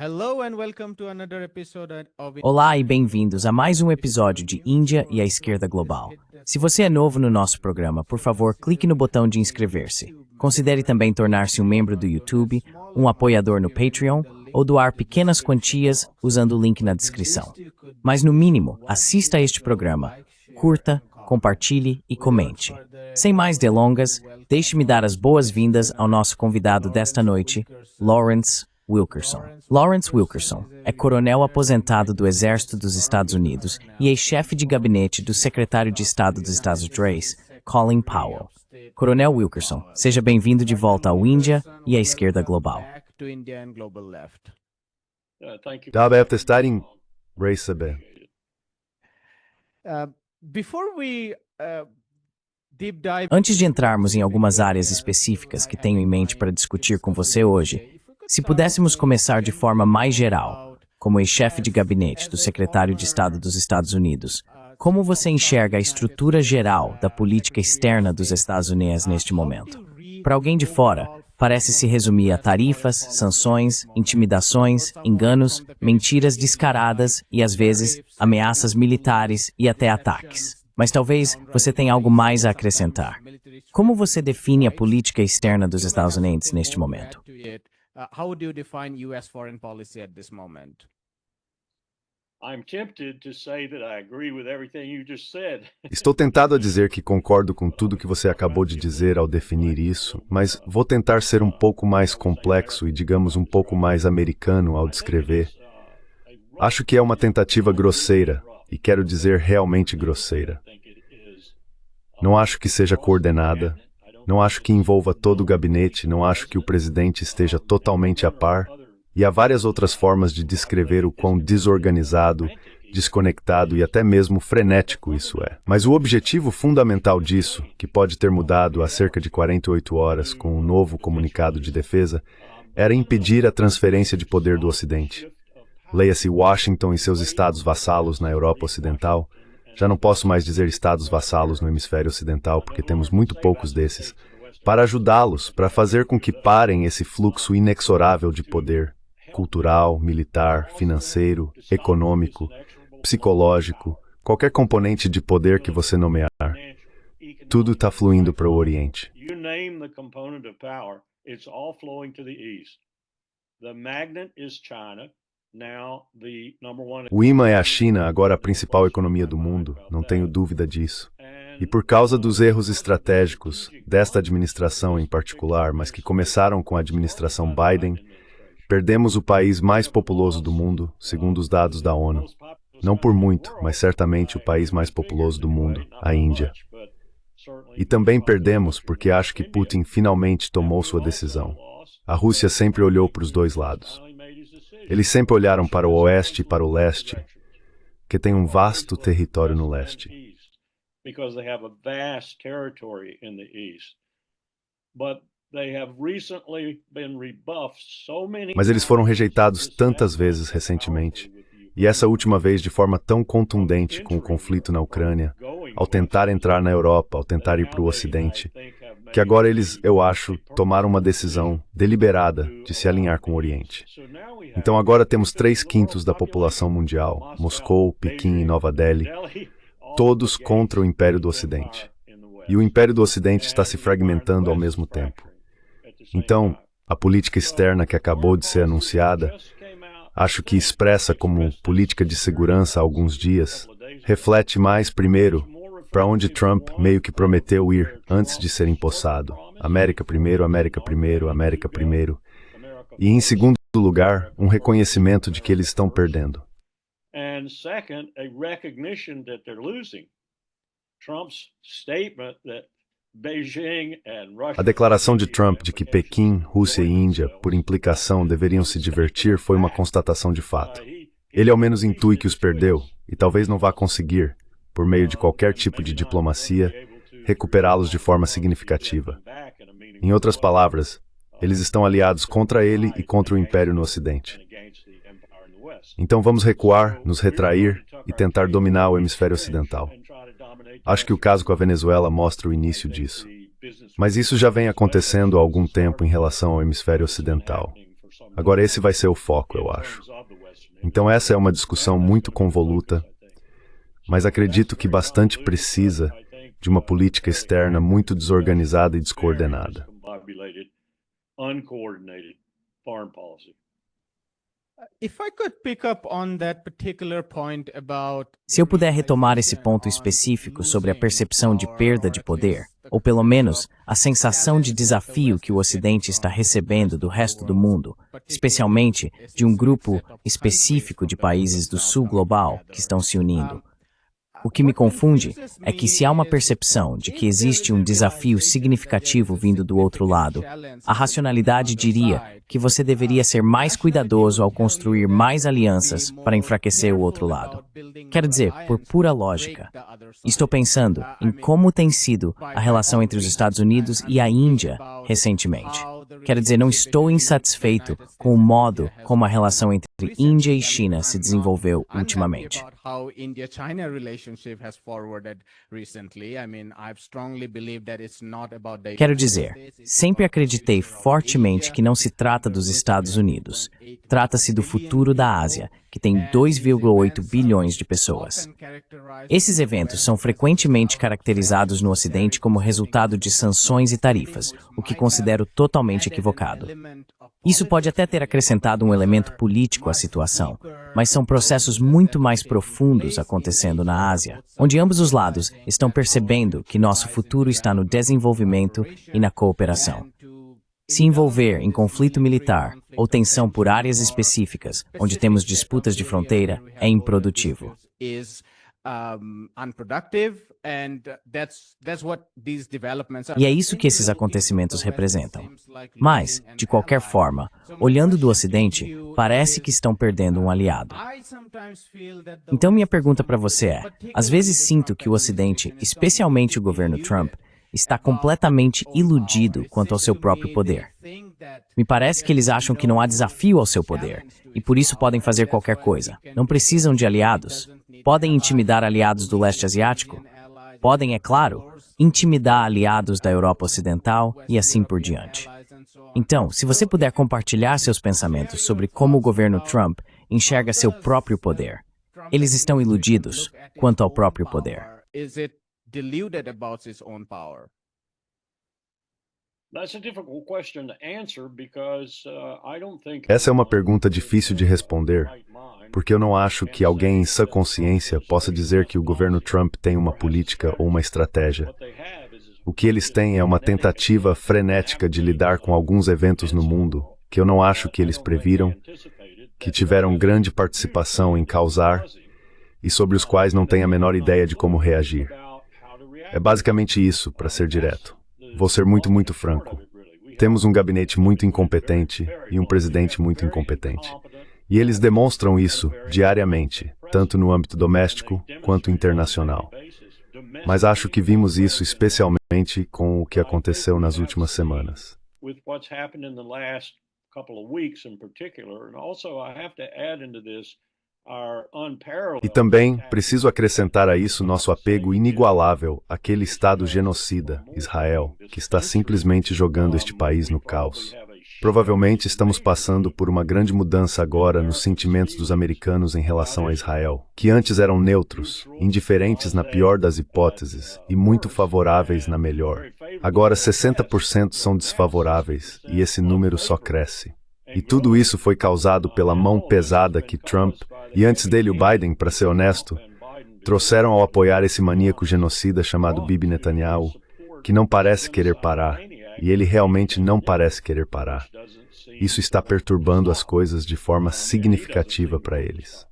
Hello and welcome to another episode of Olá e bem-vindos a mais um episódio de Índia e a Esquerda Global. Se você é novo no nosso programa, por favor, clique no botão de inscrever-se. Considere também tornar-se um membro do YouTube, um apoiador no Patreon ou doar pequenas quantias usando o link na descrição. Mas no mínimo, assista a este programa, curta, compartilhe e comente. Sem mais delongas, deixe-me dar as boas-vindas ao nosso convidado desta noite, Lawrence Wilkerson. Lawrence Wilkerson é coronel aposentado do Exército dos Estados Unidos e ex-chefe de gabinete do secretário de Estado dos Estados Unidos, Colin Powell. Coronel Wilkerson, seja bem-vindo de volta ao Índia e à Esquerda Global. Dave efter starting race Antes de entrarmos em algumas áreas específicas que tenho em mente para discutir com você hoje, se pudéssemos começar de forma mais geral, como ex-chefe de gabinete do secretário de Estado dos Estados Unidos, como você enxerga a estrutura geral da política externa dos Estados Unidos neste momento? Para alguém de fora, parece se resumir a tarifas, sanções, intimidações, enganos, mentiras descaradas e, às vezes, ameaças militares e até ataques. Mas talvez você tenha algo mais a acrescentar. Como você define a política externa dos Estados Unidos neste momento? How would you define U.S. foreign policy at this moment? I'm tempted to say that I agree with everything you just said. Estou tentado a dizer que concordo com tudo que você acabou de dizer ao definir isso, mas vou tentar ser um pouco mais complexo e, digamos, um pouco mais americano ao descrever. Acho que é uma tentativa grosseira, e quero dizer realmente grosseira. Não acho que seja coordenada. Não acho que envolva todo o gabinete, não acho que o presidente esteja totalmente a par, e há várias outras formas de descrever o quão desorganizado, desconectado e até mesmo frenético isso é. Mas o objetivo fundamental disso, que pode ter mudado há cerca de 48 horas com o novo comunicado de defesa, era impedir a transferência de poder do Ocidente. Leia-se Washington e seus estados vassalos na Europa Ocidental. Já não posso mais dizer estados vassalos no hemisfério ocidental, porque temos muito poucos desses, para ajudá-los, para fazer com que parem esse fluxo inexorável de poder, cultural, militar, financeiro, econômico, psicológico, qualquer componente de poder que você nomear. Tudo está fluindo para o Oriente. O imã é a China, agora a principal economia do mundo, não tenho dúvida disso. E por causa dos erros estratégicos desta administração em particular, mas que começaram com a administração Biden, perdemos o país mais populoso do mundo, segundo os dados da ONU. Não por muito, mas certamente o país mais populoso do mundo, a Índia. E também perdemos porque acho que Putin finalmente tomou sua decisão. A Rússia sempre olhou para os dois lados. Eles sempre olharam para o oeste e para o leste, que tem um vasto território no leste. Mas eles foram rejeitados tantas vezes recentemente, e essa última vez de forma tão contundente com o conflito na Ucrânia, ao tentar entrar na Europa, ao tentar ir para o Ocidente, que agora eles, eu acho, tomaram uma decisão deliberada de se alinhar com o Oriente. Então agora temos 3/5 da população mundial, Moscou, Pequim e Nova Delhi, todos contra o Império do Ocidente. E o Império do Ocidente está se fragmentando ao mesmo tempo. Então, a política externa que acabou de ser anunciada, acho que expressa como política de segurança há alguns dias, reflete mais, primeiro, para onde Trump meio que prometeu ir antes de ser empossado. América primeiro, América primeiro, América primeiro. E, em segundo lugar, um reconhecimento de que eles estão perdendo. A declaração de Trump de que Pequim, Rússia e Índia, por implicação, deveriam se divertir foi uma constatação de fato. Ele ao menos intui que os perdeu, e talvez não vá conseguir, por meio de qualquer tipo de diplomacia, recuperá-los de forma significativa. Em outras palavras, eles estão aliados contra ele e contra o Império no Ocidente. Então vamos recuar, nos retrair e tentar dominar o hemisfério ocidental. Acho que o caso com a Venezuela mostra o início disso. Mas isso já vem acontecendo há algum tempo em relação ao hemisfério ocidental. Agora esse vai ser o foco, eu acho. Então essa é uma discussão muito convoluta, mas acredito que bastante precisa de uma política externa muito desorganizada e descoordenada. Se eu puder retomar esse ponto específico sobre a percepção de perda de poder, ou pelo menos a sensação de desafio que o Ocidente está recebendo do resto do mundo, especialmente de um grupo específico de países do Sul global que estão se unindo. O que me confunde é que se há uma percepção de que existe um desafio significativo vindo do outro lado, a racionalidade diria que você deveria ser mais cuidadoso ao construir mais alianças para enfraquecer o outro lado. Quero dizer, por pura lógica. Estou pensando em como tem sido a relação entre os Estados Unidos e a Índia recentemente. Quero dizer, não estou insatisfeito com o modo como a relação entre Índia e China se desenvolveu ultimamente. Quero dizer, sempre acreditei fortemente que não se trata dos Estados Unidos. Trata-se do futuro da Ásia, que tem 2,8 bilhões de pessoas. Esses eventos são frequentemente caracterizados no Ocidente como resultado de sanções e tarifas, o que considero totalmente equivocado. Isso pode até ter acrescentado um elemento político à situação, mas são processos muito mais profundos acontecendo na Ásia, onde ambos os lados estão percebendo que nosso futuro está no desenvolvimento e na cooperação. Se envolver em conflito militar ou tensão por áreas específicas, onde temos disputas de fronteira, é improdutivo. E é isso que esses acontecimentos representam. Mas, de qualquer forma, olhando do Ocidente, parece que estão perdendo um aliado. Então minha pergunta para você é, às vezes sinto que o Ocidente, especialmente o governo Trump, está completamente iludido quanto ao seu próprio poder. Me parece que eles acham que não há desafio ao seu poder, e por isso podem fazer qualquer coisa. Não precisam de aliados. Podem intimidar aliados do leste asiático. Podem, é claro, intimidar aliados da Europa Ocidental e assim por diante. Então, se você puder compartilhar seus pensamentos sobre como o governo Trump enxerga seu próprio poder. Eles estão iludidos quanto ao próprio poder. Essa é uma pergunta difícil de responder, porque eu não acho que alguém em sã consciência possa dizer que o governo Trump tem uma política ou uma estratégia. O que eles têm é uma tentativa frenética de lidar com alguns eventos no mundo que eu não acho que eles previram, que tiveram grande participação em causar e sobre os quais não têm a menor ideia de como reagir. É basicamente isso, para ser direto. Vou ser muito franco. Temos um gabinete muito incompetente e um presidente muito incompetente. E eles demonstram isso diariamente, tanto no âmbito doméstico quanto internacional. Mas acho que vimos isso especialmente com o que aconteceu nas últimas semanas. E também preciso acrescentar a isso nosso apego inigualável àquele Estado genocida, Israel, que está simplesmente jogando este país no caos. Provavelmente estamos passando por uma grande mudança agora nos sentimentos dos americanos em relação a Israel, que antes eram neutros, indiferentes na pior das hipóteses e muito favoráveis na melhor. Agora 60% são desfavoráveis e esse número só cresce. E tudo isso foi causado pela mão pesada que Trump, e antes dele o Biden, para ser honesto, trouxeram ao apoiar esse maníaco genocida chamado Bibi Netanyahu, que não parece querer parar, e ele realmente não parece querer parar. Isso está perturbando as coisas de forma significativa para eles.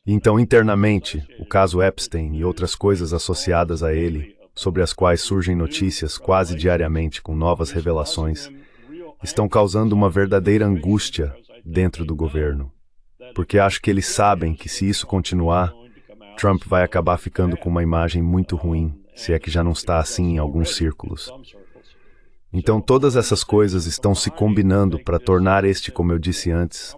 Então, internamente, o caso Epstein e outras coisas associadas a ele, sobre as quais surgem notícias quase diariamente com novas revelações, estão causando uma verdadeira angústia dentro do governo. Porque acho que eles sabem que se isso continuar, Trump vai acabar ficando com uma imagem muito ruim, se é que já não está assim em alguns círculos. Então todas essas coisas estão se combinando para tornar este, como eu disse antes,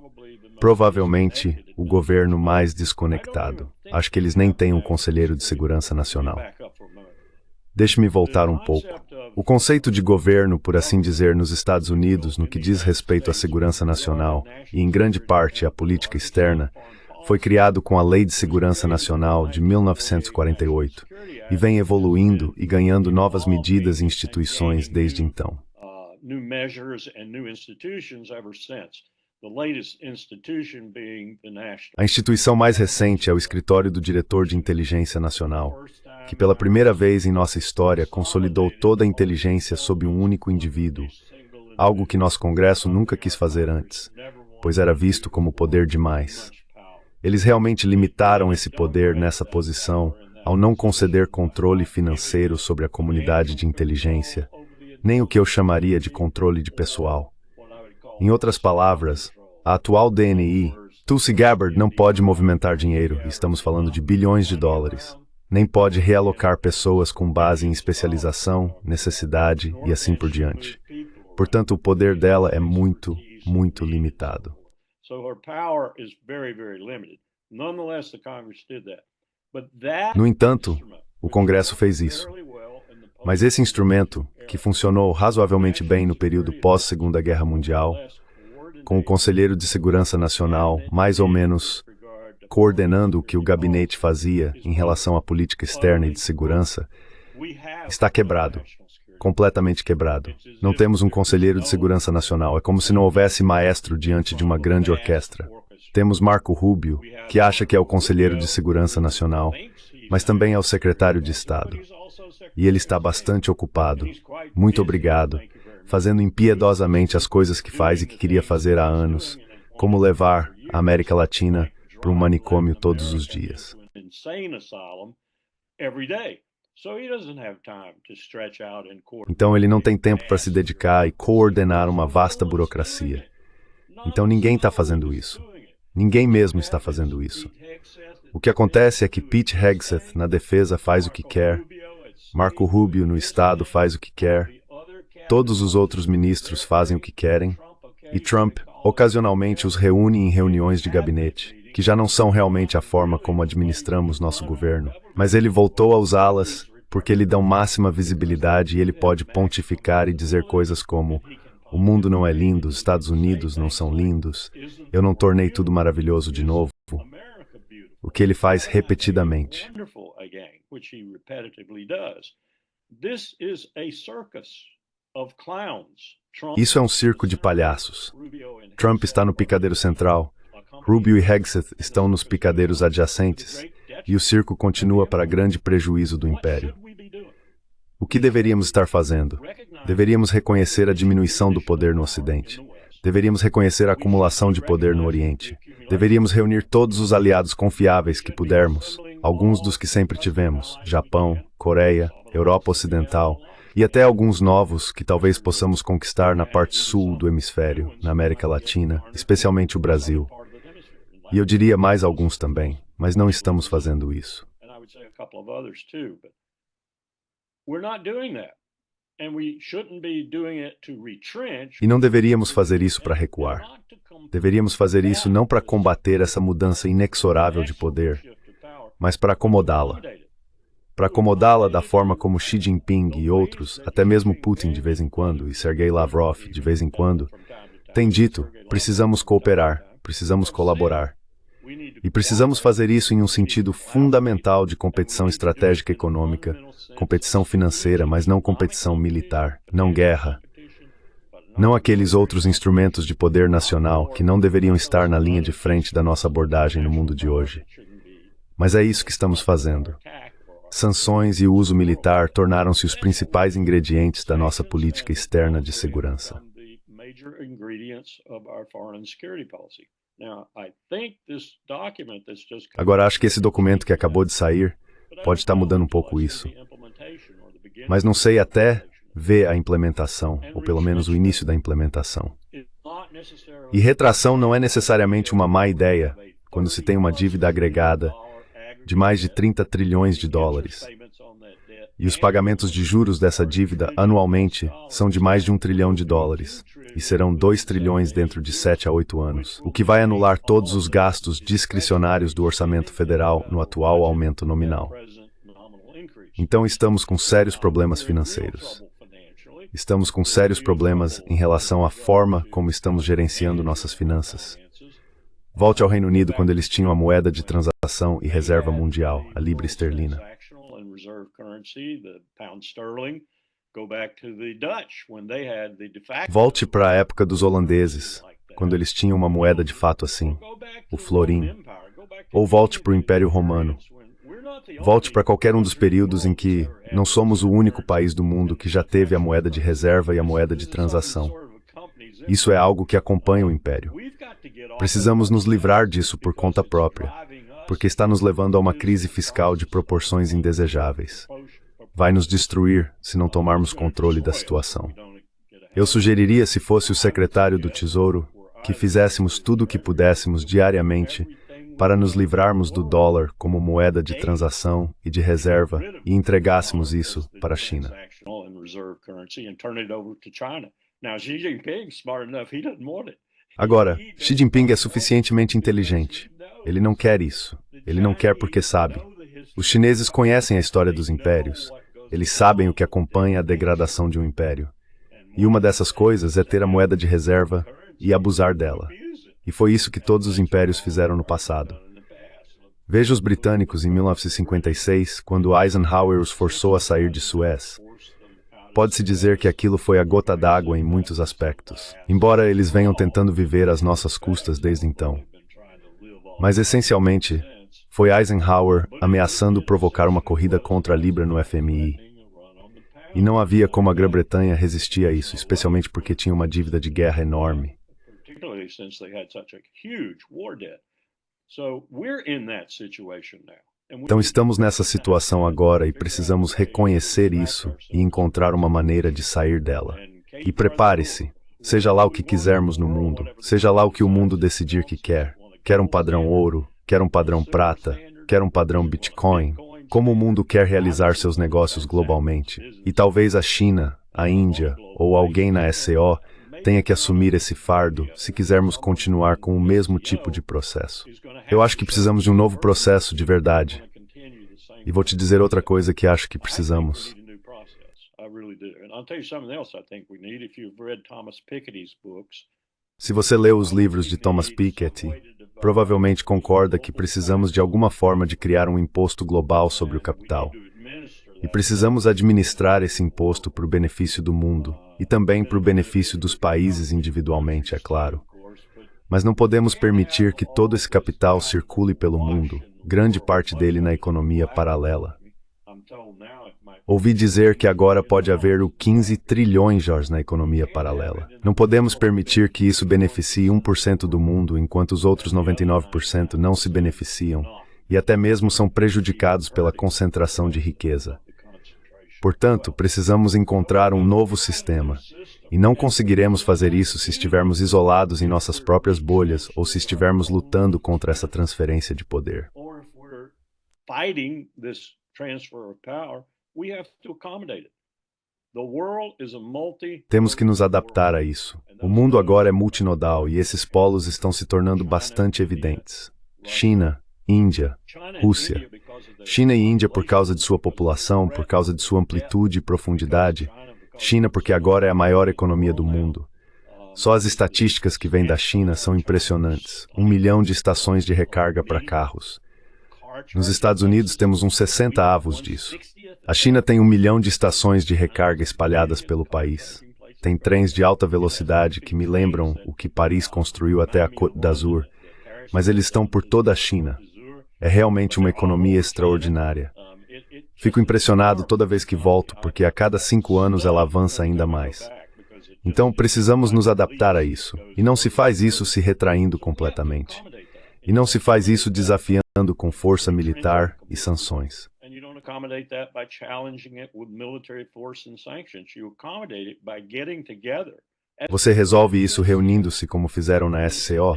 provavelmente o governo mais desconectado. Acho que eles nem têm um conselheiro de segurança nacional. Deixe-me voltar um pouco. O conceito de governo, por assim dizer, nos Estados Unidos, no que diz respeito à segurança nacional e, em grande parte, à política externa, foi criado com a Lei de Segurança Nacional de 1948 e vem evoluindo e ganhando novas medidas e instituições desde então. New measures and new institutions ever since. The latest institution being the National. A instituição mais recente é o Escritório do Diretor de Inteligência Nacional, que pela primeira vez em nossa história consolidou toda a inteligência sob um único indivíduo, algo que nosso Congresso nunca quis fazer antes, pois era visto como poder demais. Eles realmente limitaram esse poder nessa posição ao não conceder controle financeiro sobre a comunidade de inteligência, nem o que eu chamaria de controle de pessoal. Em outras palavras, a atual DNI, Tulsi Gabbard, não pode movimentar dinheiro, estamos falando de bilhões de dólares, nem pode realocar pessoas com base em especialização, necessidade e assim por diante. Portanto, o poder dela é muito, muito limitado. No entanto, o Congresso fez isso. Mas esse instrumento, que funcionou razoavelmente bem no período pós-Segunda Guerra Mundial, com o Conselheiro de Segurança Nacional mais ou menos coordenando o que o gabinete fazia em relação à política externa e de segurança, está quebrado, completamente quebrado. Não temos um Conselheiro de Segurança Nacional, é como se não houvesse maestro diante de uma grande orquestra. Temos Marco Rubio, que acha que é o Conselheiro de Segurança Nacional, mas também é o Secretário de Estado. E ele está bastante ocupado, muito obrigado, fazendo impiedosamente as coisas que faz e que queria fazer há anos, como levar a América Latina para um manicômio todos os dias. Então ele não tem tempo para se dedicar e coordenar uma vasta burocracia. Então ninguém está fazendo isso. Ninguém mesmo está fazendo isso. O que acontece é que Pete Hegseth, na defesa, faz o que quer, Marco Rubio, no Estado, faz o que quer, todos os outros ministros fazem o que querem, e Trump, ocasionalmente, os reúne em reuniões de gabinete, que já não são realmente a forma como administramos nosso governo, mas ele voltou a usá-las porque lhe dão máxima visibilidade e ele pode pontificar e dizer coisas como: o mundo não é lindo, os Estados Unidos não são lindos, eu não tornei tudo maravilhoso de novo. O que ele faz repetidamente. Isso é um circo de palhaços. Trump está no picadeiro central, Rubio e Hegseth estão nos picadeiros adjacentes, e o circo continua para grande prejuízo do império. O que deveríamos estar fazendo? Deveríamos reconhecer a diminuição do poder no Ocidente. Deveríamos reconhecer a acumulação de poder no Oriente. Deveríamos reunir todos os aliados confiáveis que pudermos, alguns dos que sempre tivemos, Japão, Coreia, Europa Ocidental, e até alguns novos que talvez possamos conquistar na parte sul do hemisfério, na América Latina, especialmente o Brasil. E eu diria mais alguns também, mas não estamos fazendo isso. E não deveríamos fazer isso para recuar. Deveríamos fazer isso não para combater essa mudança inexorável de poder, mas para acomodá-la. Para acomodá-la da forma como Xi Jinping e outros, até mesmo Putin de vez em quando, e Sergei Lavrov de vez em quando, têm dito: precisamos cooperar, precisamos colaborar. E precisamos fazer isso em um sentido fundamental de competição estratégica econômica, competição financeira, mas não competição militar, não guerra. Não aqueles outros instrumentos de poder nacional que não deveriam estar na linha de frente da nossa abordagem no mundo de hoje. Mas é isso que estamos fazendo. Sanções e o uso militar tornaram-se os principais ingredientes da nossa política externa de segurança. Agora, acho que esse documento que acabou de sair pode estar mudando um pouco isso. Mas não sei até ver a implementação, ou pelo menos o início da implementação. E retração não é necessariamente uma má ideia quando se tem uma dívida agregada de mais de 30 trilhões de dólares. E os pagamentos de juros dessa dívida anualmente são de mais de 1 trilhão de dólares, e serão 2 trilhões dentro de 7 a 8 anos, o que vai anular todos os gastos discricionários do orçamento federal no atual aumento nominal. Então estamos com sérios problemas financeiros. Estamos com sérios problemas em relação à forma como estamos gerenciando nossas finanças. Volte ao Reino Unido quando eles tinham a moeda de transação e reserva mundial, a libra esterlina. Volte para a época dos holandeses, quando eles tinham uma moeda de fato assim, o florim. Ou volte para o Império Romano. Volte para qualquer um dos períodos em que não somos o único país do mundo que já teve a moeda de reserva e a moeda de transação. Isso é algo que acompanha o Império. Precisamos nos livrar disso por conta própria, porque está nos levando a uma crise fiscal de proporções indesejáveis. Vai nos destruir se não tomarmos controle da situação. Eu sugeriria, se fosse o secretário do Tesouro, que fizéssemos tudo o que pudéssemos diariamente para nos livrarmos do dólar como moeda de transação e de reserva e entregássemos isso para a China. Agora, Xi Jinping é suficientemente inteligente. Ele não quer isso. Ele não quer porque sabe. Os chineses conhecem a história dos impérios. Eles sabem o que acompanha a degradação de um império. E uma dessas coisas é ter a moeda de reserva e abusar dela. E foi isso que todos os impérios fizeram no passado. Veja os britânicos em 1956, quando Eisenhower os forçou a sair de Suez. Pode-se dizer que aquilo foi a gota d'água em muitos aspectos, embora eles venham tentando viver às nossas custas desde então. Mas, essencialmente, foi Eisenhower ameaçando provocar uma corrida contra a Libra no FMI. E não havia como a Grã-Bretanha resistir a isso, especialmente porque tinha uma dívida de guerra enorme. Então estamos nessa situação agora e precisamos reconhecer isso e encontrar uma maneira de sair dela. E prepare-se, seja lá o que quisermos no mundo, seja lá o que o mundo decidir que quer. Quer um padrão ouro, quer um padrão prata, quer um padrão Bitcoin. Como o mundo quer realizar seus negócios globalmente. E talvez a China, a Índia ou alguém na SCO tenha que assumir esse fardo se quisermos continuar com o mesmo tipo de processo. Eu acho que precisamos de um novo processo de verdade. E vou te dizer outra coisa que acho que precisamos. Se você leu os livros de Thomas Piketty, provavelmente concorda que precisamos de alguma forma de criar um imposto global sobre o capital. E precisamos administrar esse imposto para o benefício do mundo, e também para o benefício dos países individualmente, é claro. Mas não podemos permitir que todo esse capital circule pelo mundo, grande parte dele na economia paralela. Ouvi dizer que agora pode haver o 15 trilhões na economia paralela. Não podemos permitir que isso beneficie 1% do mundo, enquanto os outros 99% não se beneficiam, e até mesmo são prejudicados pela concentração de riqueza. Portanto, precisamos encontrar um novo sistema, e não conseguiremos fazer isso se estivermos isolados em nossas próprias bolhas ou se estivermos lutando contra essa transferência de poder. Temos que nos adaptar a isso. O mundo agora é multinodal e esses polos estão se tornando bastante evidentes. China, Índia, Rússia. China e Índia por causa de sua população, por causa de sua amplitude e profundidade. China porque agora é a maior economia do mundo. Só as estatísticas que vêm da China são impressionantes. 1 milhão de estações de recarga para carros. Nos Estados Unidos temos uns 60 avos disso. A China tem 1 milhão de estações de recarga espalhadas pelo país. Tem trens de alta velocidade que me lembram o que Paris construiu até a Côte d'Azur, mas eles estão por toda a China. É realmente uma economia extraordinária. Fico impressionado toda vez que volto, porque a cada 5 anos ela avança ainda mais. Então precisamos nos adaptar a isso. E não se faz isso se retraindo completamente. E não se faz isso desafiando com força militar e sanções. Você resolve isso reunindo-se como fizeram na SCO?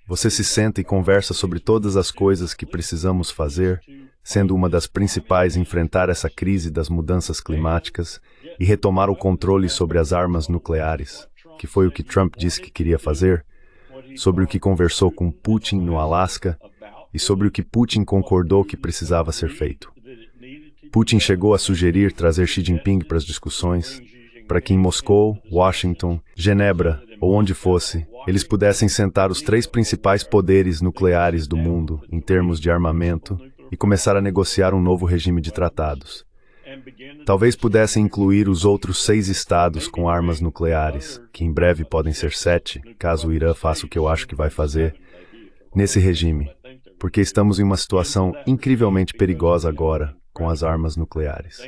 Você se senta e conversa sobre todas as coisas que precisamos fazer, sendo uma das principais enfrentar essa crise das mudanças climáticas e retomar o controle sobre as armas nucleares, que foi o que Trump disse que queria fazer, sobre o que conversou com Putin no Alasca e sobre o que Putin concordou que precisava ser feito. Putin chegou a sugerir trazer Xi Jinping para as discussões, para que em Moscou, Washington, Genebra ou onde fosse, eles pudessem sentar os 3 principais poderes nucleares do mundo em termos de armamento e começar a negociar um novo regime de tratados. Talvez pudessem incluir os outros 6 estados com armas nucleares, que em breve podem ser 7, caso o Irã faça o que eu acho que vai fazer, nesse regime, porque estamos em uma situação incrivelmente perigosa agora com as armas nucleares.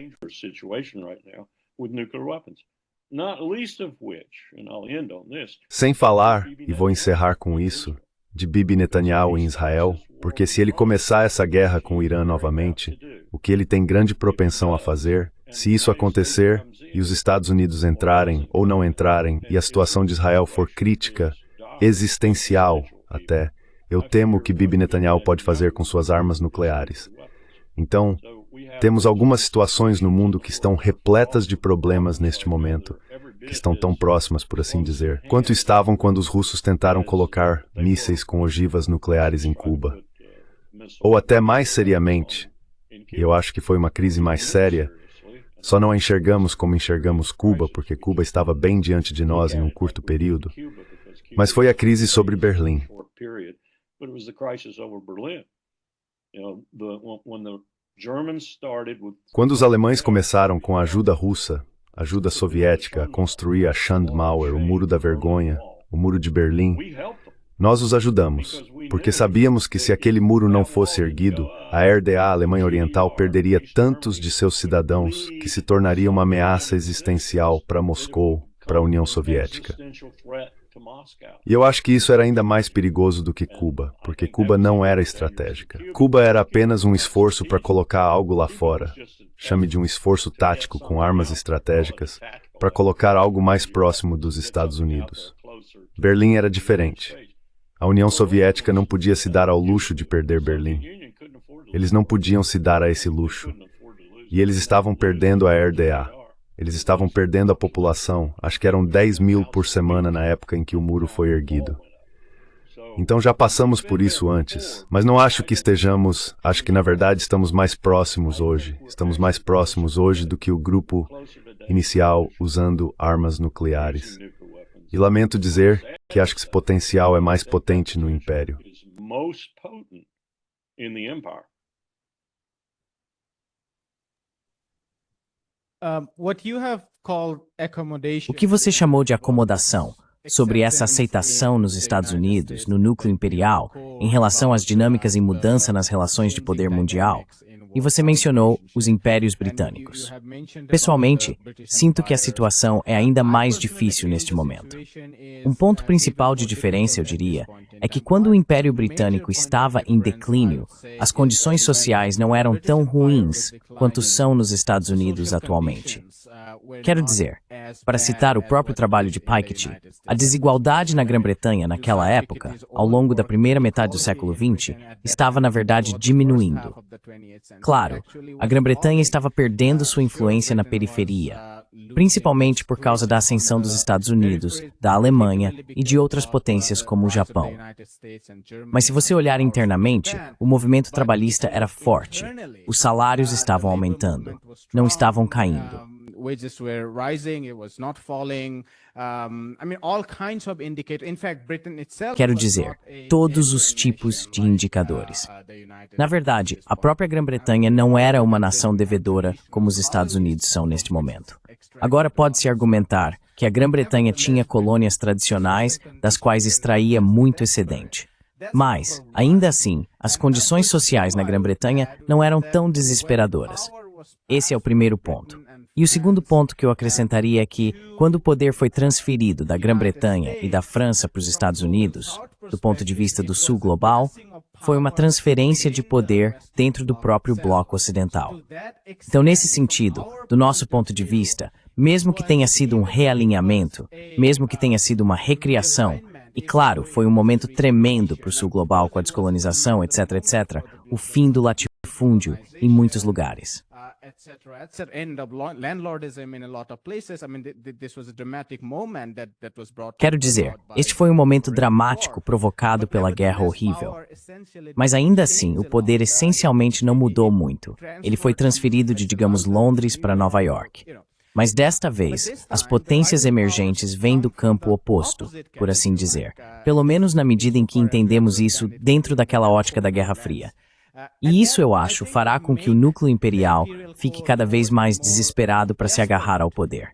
Sem falar, e vou encerrar com isso, de Bibi Netanyahu em Israel, porque se ele começar essa guerra com o Irã novamente, o que ele tem grande propensão a fazer, se isso acontecer e os Estados Unidos entrarem ou não entrarem e a situação de Israel for crítica, existencial até, eu temo o que Bibi Netanyahu pode fazer com suas armas nucleares. Então, temos algumas situações no mundo que estão repletas de problemas neste momento, que estão tão próximas, por assim dizer, quanto estavam quando os russos tentaram colocar mísseis com ogivas nucleares em Cuba. Ou até mais seriamente, e eu acho que foi uma crise mais séria, só não a enxergamos como enxergamos Cuba, porque Cuba estava bem diante de nós em um curto período, mas foi a crise sobre Berlim. Quando os alemães começaram com a ajuda russa, ajuda soviética, a construir a Schandmauer, o Muro da Vergonha, o Muro de Berlim, nós os ajudamos, porque sabíamos que se aquele muro não fosse erguido, a RDA, a Alemanha Oriental, perderia tantos de seus cidadãos que se tornaria uma ameaça existencial para Moscou, para a União Soviética. E eu acho que isso era ainda mais perigoso do que Cuba, porque Cuba não era estratégica. Cuba era apenas um esforço para colocar algo lá fora, chame de um esforço tático com armas estratégicas, para colocar algo mais próximo dos Estados Unidos. Berlim era diferente. A União Soviética não podia se dar ao luxo de perder Berlim. Eles não podiam se dar a esse luxo. E eles estavam perdendo a RDA. Eles estavam perdendo a população, acho que eram 10 mil por semana na época em que o muro foi erguido. Então já passamos por isso antes, mas não acho que estejamos, acho que na verdade estamos mais próximos hoje. Estamos mais próximos hoje do que o grupo inicial usando armas nucleares. E lamento dizer que acho que esse potencial é mais potente no Império. O que você chamou de acomodação sobre essa aceitação nos Estados Unidos, no núcleo imperial, em relação às dinâmicas em mudança nas relações de poder mundial? E você mencionou os impérios britânicos. Pessoalmente, sinto que a situação é ainda mais difícil neste momento. Um ponto principal de diferença, eu diria, é que quando o Império Britânico estava em declínio, as condições sociais não eram tão ruins quanto são nos Estados Unidos atualmente. Quero dizer, para citar o próprio trabalho de Piketty, a desigualdade na Grã-Bretanha naquela época, ao longo da primeira metade do século XX, estava na verdade diminuindo. Claro, a Grã-Bretanha estava perdendo sua influência na periferia, principalmente por causa da ascensão dos Estados Unidos, da Alemanha e de outras potências como o Japão. Mas se você olhar internamente, o movimento trabalhista era forte, os salários estavam aumentando, não estavam caindo. Wages were rising, it was not falling. All kinds of indicators. In fact, Britain itself. Quero dizer, todos os tipos de indicadores. Na verdade, a própria Grã-Bretanha não era uma nação devedora como os Estados Unidos são neste momento. Agora pode-se argumentar que a Grã-Bretanha tinha colônias tradicionais das quais extraía muito excedente. Mas, ainda assim, as condições sociais na Grã-Bretanha não eram tão desesperadoras. Esse é o primeiro ponto. E o segundo ponto que eu acrescentaria é que, quando o poder foi transferido da Grã-Bretanha e da França para os Estados Unidos, do ponto de vista do Sul global, foi uma transferência de poder dentro do próprio bloco ocidental. Então, nesse sentido, do nosso ponto de vista, mesmo que tenha sido um realinhamento, mesmo que tenha sido uma recriação, e claro, foi um momento tremendo para o Sul global com a descolonização, etc., etc., o fim do latifúndio latifúndio em muitos lugares. Quero dizer, este foi um momento dramático provocado pela guerra horrível. Mas ainda assim, o poder essencialmente não mudou muito. Ele foi transferido de, digamos, Londres para Nova York. Mas desta vez, as potências emergentes vêm do campo oposto, por assim dizer. Pelo menos na medida em que entendemos isso dentro daquela ótica da Guerra Fria. E isso, eu acho, fará com que o núcleo imperial fique cada vez mais desesperado para se agarrar ao poder.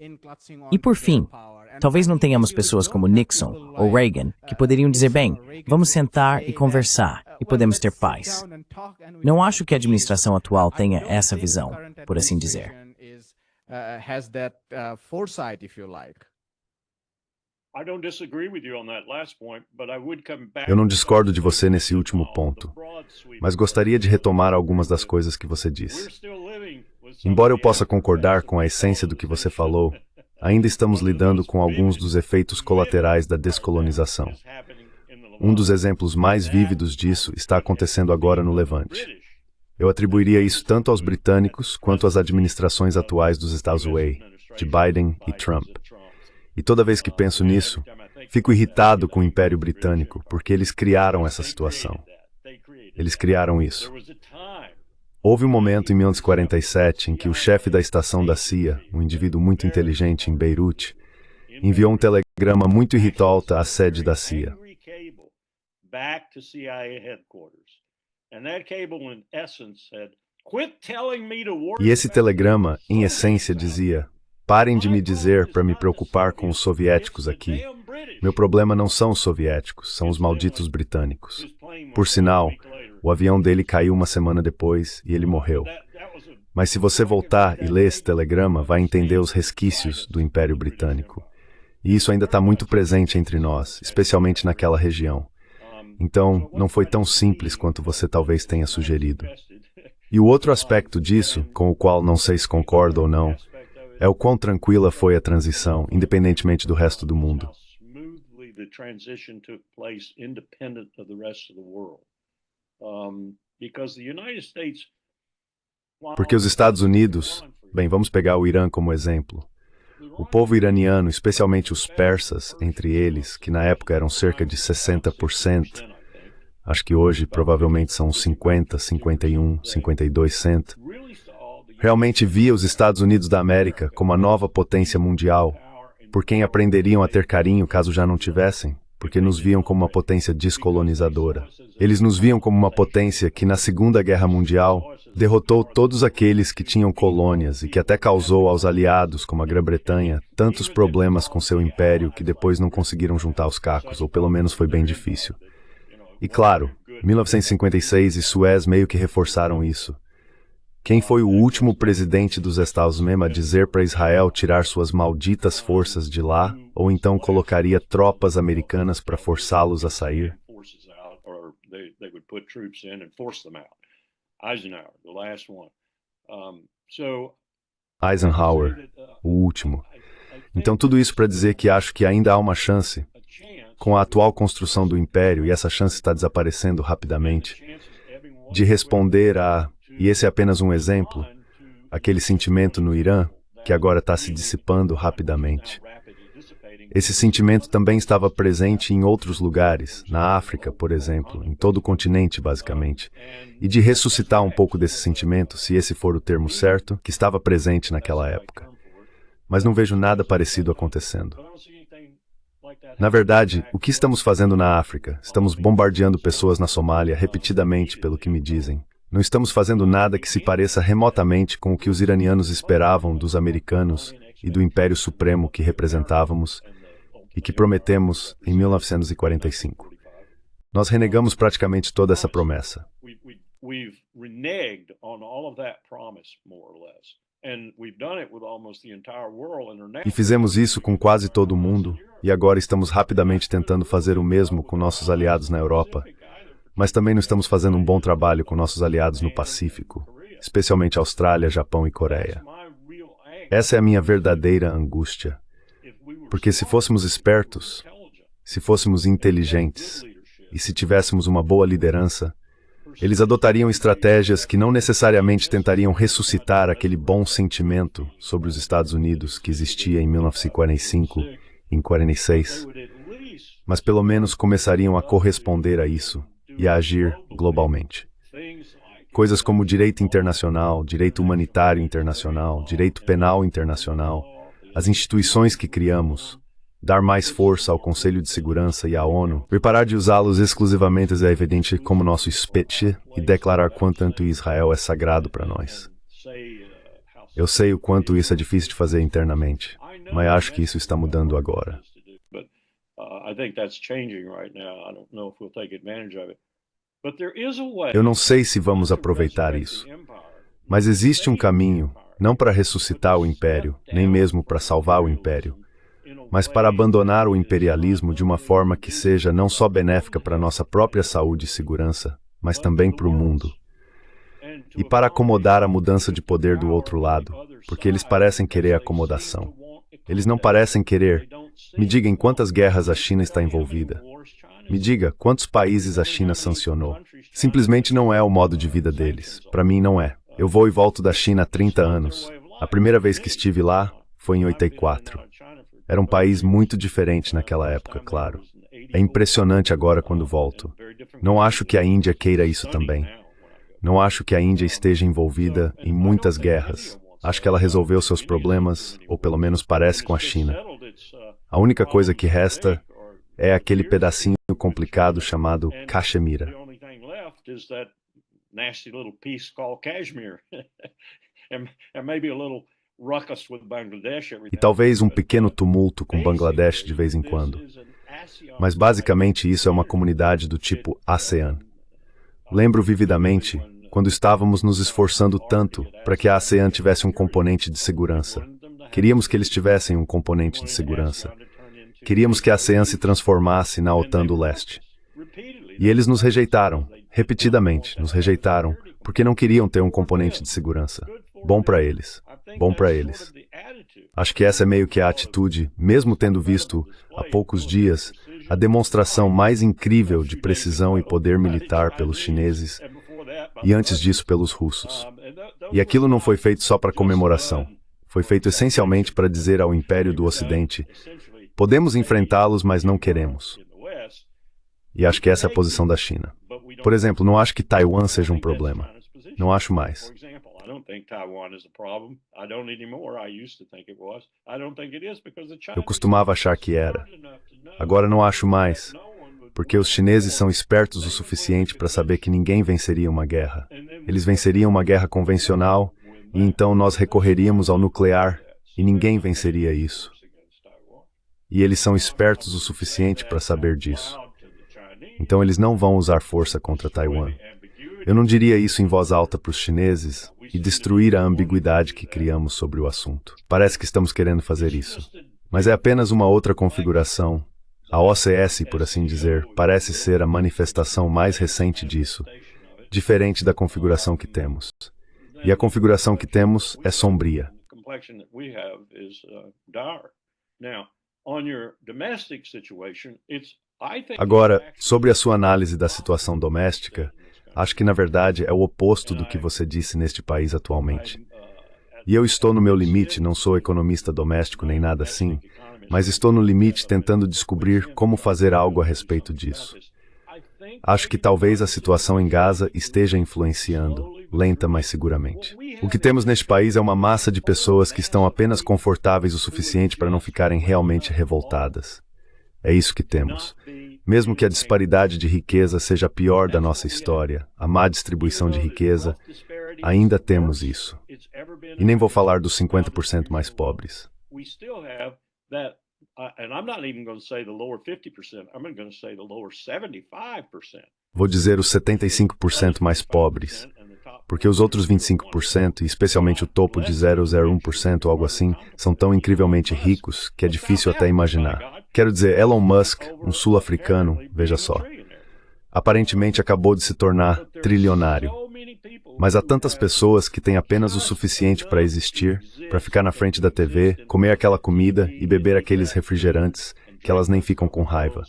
E por fim, talvez não tenhamos pessoas como Nixon ou Reagan que poderiam dizer, bem, vamos sentar e conversar e podemos ter paz. Não acho que a administração atual tenha essa visão, por assim dizer. Eu não discordo de você nesse último ponto, mas gostaria de retomar algumas das coisas que você disse. Embora eu possa concordar com a essência do que você falou, ainda estamos lidando com alguns dos efeitos colaterais da descolonização. Um dos exemplos mais vívidos disso está acontecendo agora no Levante. Eu atribuiria isso tanto aos britânicos quanto às administrações atuais dos Estados Unidos, de Biden e Trump. E toda vez que penso nisso, fico irritado com o Império Britânico, porque eles criaram essa situação. Eles criaram isso. Houve um momento em 1947 em que o chefe da estação da CIA, um indivíduo muito inteligente em Beirute, enviou um telegrama muito irritante à sede da CIA. E esse telegrama, em essência, dizia: parem de me dizer para me preocupar com os soviéticos aqui. Meu problema não são os soviéticos, são os malditos britânicos. Por sinal, o avião dele caiu uma semana depois e ele morreu. Mas se você voltar e ler esse telegrama, vai entender os resquícios do Império Britânico. E isso ainda está muito presente entre nós, especialmente naquela região. Então, não foi tão simples quanto você talvez tenha sugerido. E o outro aspecto disso, com o qual não sei se concordo ou não, é o quão tranquila foi a transição, independentemente do resto do mundo. Porque os Estados Unidos, bem, vamos pegar o Irã como exemplo. O povo iraniano, especialmente os persas, entre eles, que na época eram cerca de 60%, acho que hoje provavelmente são 50, 51, 52%, realmente via os Estados Unidos da América como a nova potência mundial, por quem aprenderiam a ter carinho caso já não tivessem, porque nos viam como uma potência descolonizadora. Eles nos viam como uma potência que, na Segunda Guerra Mundial, derrotou todos aqueles que tinham colônias e que até causou aos aliados, como a Grã-Bretanha, tantos problemas com seu império que depois não conseguiram juntar os cacos, ou pelo menos foi bem difícil. E claro, 1956 e Suez meio que reforçaram isso. Quem foi o último presidente dos Estados Unidos a dizer para Israel tirar suas malditas forças de lá, ou então colocaria tropas americanas para forçá-los a sair? Eisenhower, o último. Então tudo isso para dizer que acho que ainda há uma chance, com a atual construção do império, e essa chance está desaparecendo rapidamente, de responder a, e esse é apenas um exemplo, aquele sentimento no Irã, que agora está se dissipando rapidamente. Esse sentimento também estava presente em outros lugares, na África, por exemplo, em todo o continente, basicamente, e de ressuscitar um pouco desse sentimento, se esse for o termo certo, que estava presente naquela época. Mas não vejo nada parecido acontecendo. Na verdade, o que estamos fazendo na África? Estamos bombardeando pessoas na Somália repetidamente, pelo que me dizem. Não estamos fazendo nada que se pareça remotamente com o que os iranianos esperavam dos americanos e do Império Supremo que representávamos e que prometemos em 1945. Nós renegamos praticamente toda essa promessa. E fizemos isso com quase todo mundo, e agora estamos rapidamente tentando fazer o mesmo com nossos aliados na Europa, mas também não estamos fazendo um bom trabalho com nossos aliados no Pacífico, especialmente Austrália, Japão e Coreia. Essa é a minha verdadeira angústia, porque se fôssemos espertos, se fôssemos inteligentes, e se tivéssemos uma boa liderança, Eles adotariam estratégias que não necessariamente tentariam ressuscitar aquele bom sentimento sobre os Estados Unidos que existia em 1945 e em 46, mas pelo menos começariam a corresponder a isso e a agir globalmente. Coisas como direito internacional, direito humanitário internacional, direito penal internacional, as instituições que criamos, dar mais força ao Conselho de Segurança e à ONU, e parar de usá-los exclusivamente é evidente como nosso espete e declarar quanto Israel é sagrado para nós. Eu sei o quanto isso é difícil de fazer internamente, mas acho que isso está mudando agora. Eu não sei se vamos aproveitar isso, mas existe um caminho, não para ressuscitar o império, nem mesmo para salvar o império, mas para abandonar o imperialismo de uma forma que seja não só benéfica para nossa própria saúde e segurança, mas também para o mundo. E para acomodar a mudança de poder do outro lado, porque eles parecem querer acomodação. Eles não parecem querer. Me diga em quantas guerras a China está envolvida. Me diga quantos países a China sancionou. Simplesmente não é o modo de vida deles. Para mim não é. Eu vou e volto da China há 30 anos. A primeira vez que estive lá foi em 84. Era um país muito diferente naquela época, claro. É impressionante agora quando volto. Não acho que a Índia queira isso também. Não acho que a Índia esteja envolvida em muitas guerras. Acho que ela resolveu seus problemas, ou pelo menos parece com a China. A única coisa que resta é aquele pedacinho complicado chamado Caxemira. E talvez um pequeno tumulto com Bangladesh de vez em quando. Mas basicamente isso é uma comunidade do tipo ASEAN. Lembro vividamente quando estávamos nos esforçando tanto para que a ASEAN tivesse um componente de segurança. Queríamos que eles tivessem um componente de segurança. Queríamos que a ASEAN se transformasse na OTAN do Leste. E eles nos rejeitaram, repetidamente, nos rejeitaram, porque não queriam ter um componente de segurança. Bom para eles. Bom para eles. Acho que essa é meio que a atitude, mesmo tendo visto, há poucos dias, a demonstração mais incrível de precisão e poder militar pelos chineses e antes disso pelos russos. E aquilo não foi feito só para comemoração. Foi feito essencialmente para dizer ao Império do Ocidente: podemos enfrentá-los, mas não queremos. E acho que essa é a posição da China. Por exemplo, não acho que Taiwan seja um problema. Não acho mais. Eu costumava achar que era. Agora não acho mais, porque os chineses são espertos o suficiente para saber que ninguém venceria uma guerra. Eles venceriam uma guerra convencional, e então nós recorreríamos ao nuclear, e ninguém venceria isso. E eles são espertos o suficiente para saber disso. Então eles não vão usar força contra Taiwan. Eu não diria isso em voz alta para os chineses e destruir a ambiguidade que criamos sobre o assunto. Parece que estamos querendo fazer isso. Mas é apenas uma outra configuração. A OCS, por assim dizer, parece ser a manifestação mais recente disso, diferente da configuração que temos. E a configuração que temos é sombria. Agora, sobre a sua análise da situação doméstica, acho que na verdade é o oposto do que você disse neste país atualmente. E eu estou no meu limite, não sou economista doméstico nem nada assim, mas estou no limite tentando descobrir como fazer algo a respeito disso. Acho que talvez a situação em Gaza esteja influenciando, lenta mas seguramente. O que temos neste país é uma massa de pessoas que estão apenas confortáveis o suficiente para não ficarem realmente revoltadas. É isso que temos. Mesmo que a disparidade de riqueza seja a pior da nossa história, a má distribuição de riqueza, ainda temos isso. E nem vou falar dos 50% mais pobres. Vou dizer os 75% mais pobres, porque os outros 25%, e especialmente o topo de 0,01% ou algo assim, são tão incrivelmente ricos que é difícil até imaginar. Quero dizer, Elon Musk, um sul-africano, veja só, aparentemente acabou de se tornar trilionário. Mas há tantas pessoas que têm apenas o suficiente para existir, para ficar na frente da TV, comer aquela comida e beber aqueles refrigerantes, que elas nem ficam com raiva.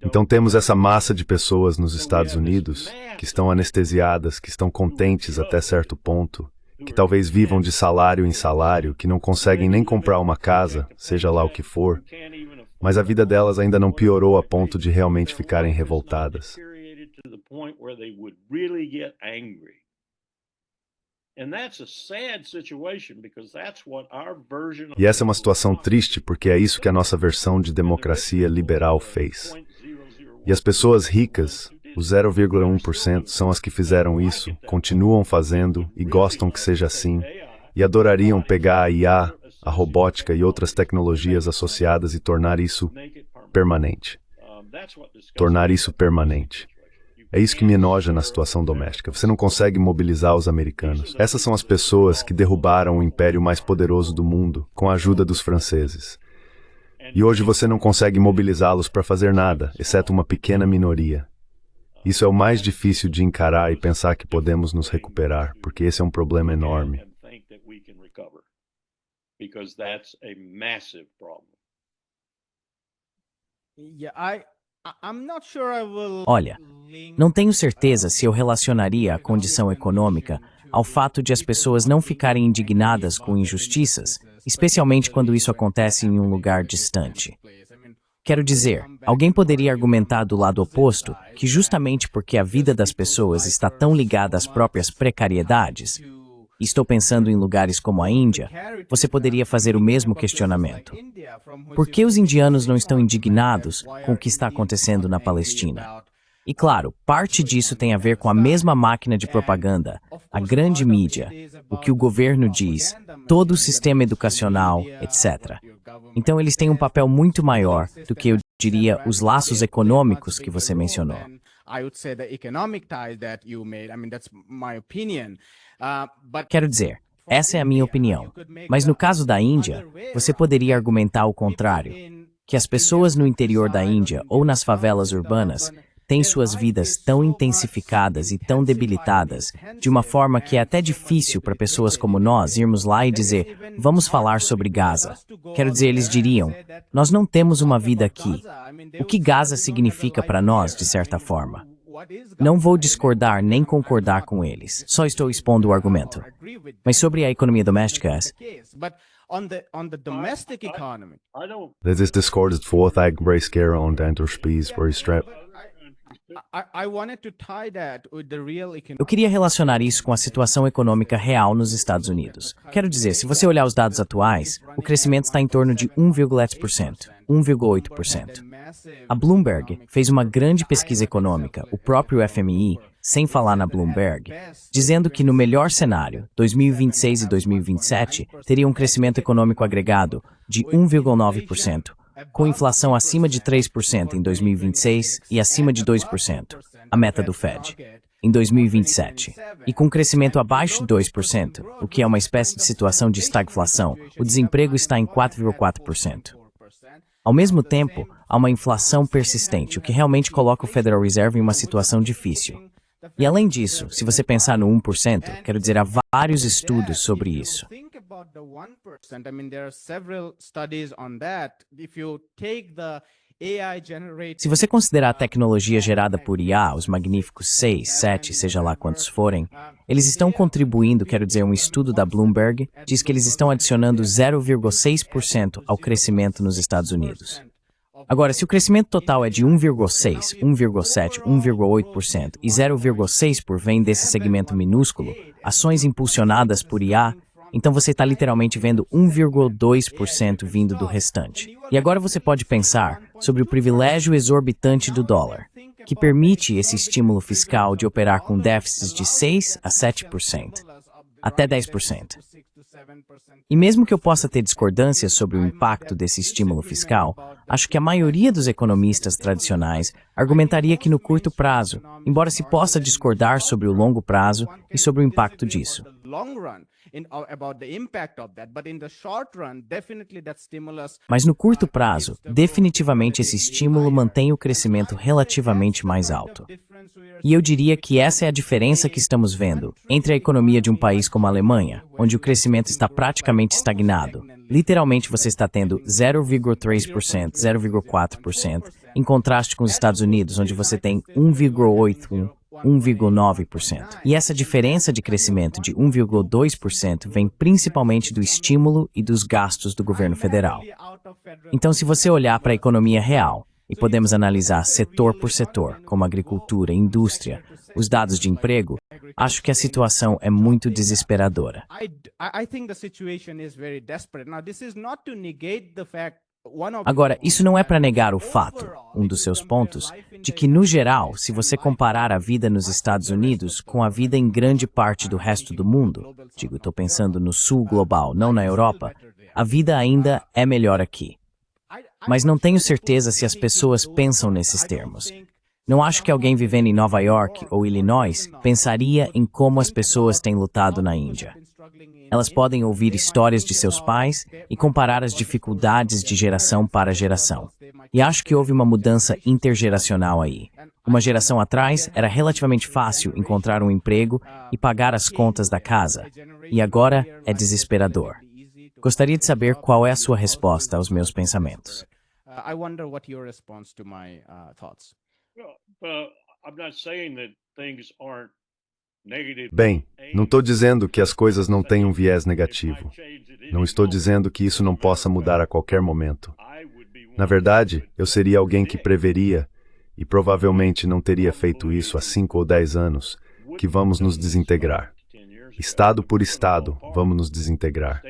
Então temos essa massa de pessoas nos Estados Unidos que estão anestesiadas, que estão contentes até certo ponto, que talvez vivam de salário em salário, que não conseguem nem comprar uma casa, seja lá o que for, mas a vida delas ainda não piorou a ponto de realmente ficarem revoltadas. E essa é uma situação triste porque é isso que a nossa versão de democracia liberal fez. E as pessoas ricas, os 0,1%, são as que fizeram isso, continuam fazendo e gostam que seja assim, e adorariam pegar a IA, a robótica e outras tecnologias associadas e tornar isso permanente. Tornar isso permanente. É isso que me enoja na situação doméstica. Você não consegue mobilizar os americanos. Essas são as pessoas que derrubaram o império mais poderoso do mundo com a ajuda dos franceses. E hoje você não consegue mobilizá-los para fazer nada, exceto uma pequena minoria. Isso é o mais difícil de encarar e pensar que podemos nos recuperar, porque esse é um problema enorme. Olha, não tenho certeza se eu relacionaria a condição econômica ao fato de as pessoas não ficarem indignadas com injustiças, especialmente quando isso acontece em um lugar distante. Quero dizer, alguém poderia argumentar do lado oposto que justamente porque a vida das pessoas está tão ligada às próprias precariedades, e estou pensando em lugares como a Índia, você poderia fazer o mesmo questionamento. Por que os indianos não estão indignados com o que está acontecendo na Palestina? E claro, parte disso tem a ver com a mesma máquina de propaganda, a grande mídia, o que o governo diz, todo o sistema educacional, etc. Então eles têm um papel muito maior do que, eu diria, os laços econômicos que você mencionou. Quero dizer, essa é a minha opinião. Mas no caso da Índia, você poderia argumentar o contrário, que as pessoas no interior da Índia ou nas favelas urbanas têm suas vidas tão intensificadas e tão debilitadas, de uma forma que é até difícil para pessoas como nós irmos lá e dizer, vamos falar sobre Gaza. Quero dizer, eles diriam, nós não temos uma vida aqui. O que Gaza significa para nós, de certa forma? Não vou discordar nem concordar com eles, só estou expondo o argumento. Mas sobre a economia doméstica, This discordet voor I embrace care on the spies for strap. Eu queria relacionar isso com a situação econômica real nos Estados Unidos. Quero dizer, se você olhar os dados atuais, o crescimento está em torno de 1,8%, 1,8%. A Bloomberg fez uma grande pesquisa econômica, o próprio FMI, sem falar na Bloomberg, dizendo que no melhor cenário, 2026 e 2027, teria um crescimento econômico agregado de 1,9%. Com inflação acima de 3% em 2026 e acima de 2%, a meta do Fed, em 2027. E com crescimento abaixo de 2%, o que é uma espécie de situação de estagflação, o desemprego está em 4,4%. Ao mesmo tempo, há uma inflação persistente, o que realmente coloca o Federal Reserve em uma situação difícil. E além disso, se você pensar no 1%, quero dizer, há vários estudos sobre isso. Se você considerar a tecnologia gerada por IA, os magníficos 6, 7, seja lá quantos forem, eles estão contribuindo, quero dizer, um estudo da Bloomberg diz que eles estão adicionando 0,6% ao crescimento nos Estados Unidos. Agora, se o crescimento total é de 1,6, 1,7, 1,8% e 0,6% vem desse segmento minúsculo, ações impulsionadas por IA, então você está literalmente vendo 1,2% vindo do restante. E agora você pode pensar sobre o privilégio exorbitante do dólar, que permite esse estímulo fiscal de operar com déficits de 6 a 7%, até 10%. E mesmo que eu possa ter discordâncias sobre o impacto desse estímulo fiscal, acho que a maioria dos economistas tradicionais argumentaria que no curto prazo, embora se possa discordar sobre o longo prazo e sobre o impacto disso. Mas no curto prazo, definitivamente esse estímulo mantém o crescimento relativamente mais alto. E eu diria que essa é a diferença que estamos vendo entre a economia de um país como a Alemanha, onde o crescimento está praticamente estagnado. Literalmente você está tendo 0,3%, 0,4%, em contraste com os Estados Unidos, onde você tem 1,8%, 1,9%. E essa diferença de crescimento de 1,2% vem principalmente do estímulo e dos gastos do governo federal. Então, se você olhar para a economia real, e podemos analisar setor por setor, como agricultura, indústria, os dados de emprego, acho que a situação é muito desesperadora. Agora, isso não é para negar o fato, um dos seus pontos, de que, no geral, se você comparar a vida nos Estados Unidos com a vida em grande parte do resto do mundo, estou pensando no sul global, não na Europa, a vida ainda é melhor aqui. Mas não tenho certeza se as pessoas pensam nesses termos. Não acho que alguém vivendo em Nova York ou Illinois pensaria em como as pessoas têm lutado na Índia. Elas podem ouvir histórias de seus pais e comparar as dificuldades de geração para geração. E acho que houve uma mudança intergeracional aí. Uma geração atrás era relativamente fácil encontrar um emprego e pagar as contas da casa. E agora é desesperador. Gostaria de saber qual é a sua resposta aos meus pensamentos. Bem, não estou dizendo que as coisas não têm um viés negativo. Não estou dizendo que isso não possa mudar a qualquer momento. Na verdade, eu seria alguém que preveria, e provavelmente não teria feito isso há 5 ou 10 anos, que vamos nos desintegrar. Estado por estado, vamos nos desintegrar.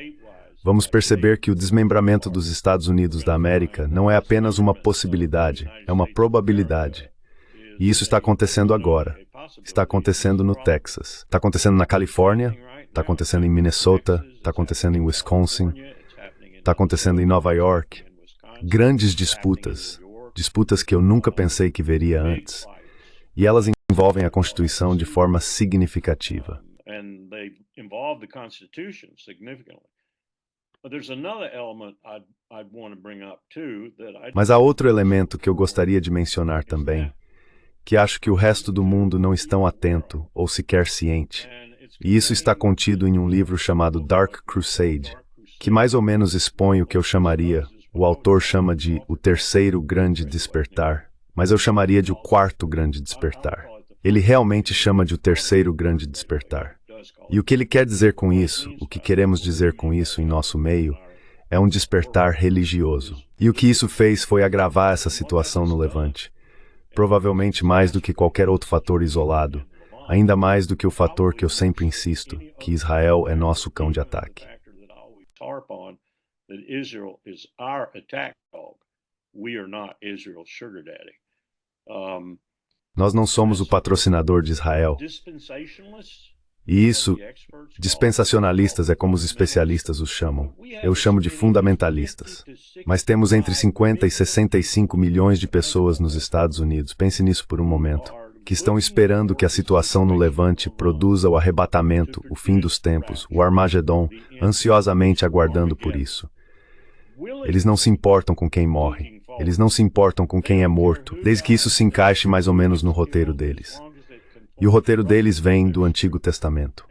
Vamos perceber que o desmembramento dos Estados Unidos da América não é apenas uma possibilidade, é uma probabilidade. E isso está acontecendo agora. Está acontecendo no Texas. Está acontecendo na Califórnia. Está acontecendo em Minnesota. Está acontecendo em Wisconsin. Está acontecendo em Nova York. Grandes disputas. Disputas que eu nunca pensei que veria antes. E elas envolvem a Constituição de forma significativa. Mas há outro elemento que eu gostaria de mencionar também, que acho que o resto do mundo não estão atento ou sequer ciente. E isso está contido em um livro chamado Dark Crusade, que mais ou menos expõe o que eu chamaria, o autor chama de o terceiro grande despertar, mas eu chamaria de o quarto grande despertar. Ele realmente chama de o terceiro grande despertar. E o que ele quer dizer com isso, o que queremos dizer com isso em nosso meio, é um despertar religioso. E o que isso fez foi agravar essa situação no Levante. Provavelmente mais do que qualquer outro fator isolado, ainda mais do que o fator que eu sempre insisto, que Israel é nosso cão de ataque. Nós não somos o patrocinador de Israel. E isso, dispensacionalistas é como os especialistas os chamam. Eu chamo de fundamentalistas. Mas temos entre 50 e 65 milhões de pessoas nos Estados Unidos, pense nisso por um momento, que estão esperando que a situação no Levante produza o arrebatamento, o fim dos tempos, o Armagedon, ansiosamente aguardando por isso. Eles não se importam com quem morre. Eles não se importam com quem é morto, desde que isso se encaixe mais ou menos no roteiro deles. E o roteiro deles vem do Antigo Testamento.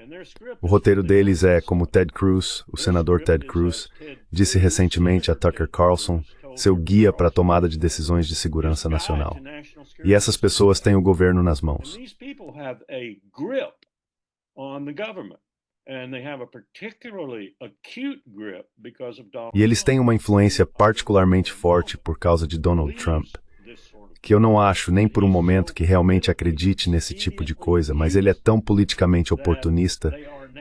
O roteiro deles é, como Ted Cruz, o senador Ted Cruz, disse recentemente a Tucker Carlson, seu guia para a tomada de decisões de segurança nacional. E essas pessoas têm o governo nas mãos. E eles têm uma influência particularmente forte por causa de Donald Trump, que eu não acho nem por um momento que realmente acredite nesse tipo de coisa, mas ele é tão politicamente oportunista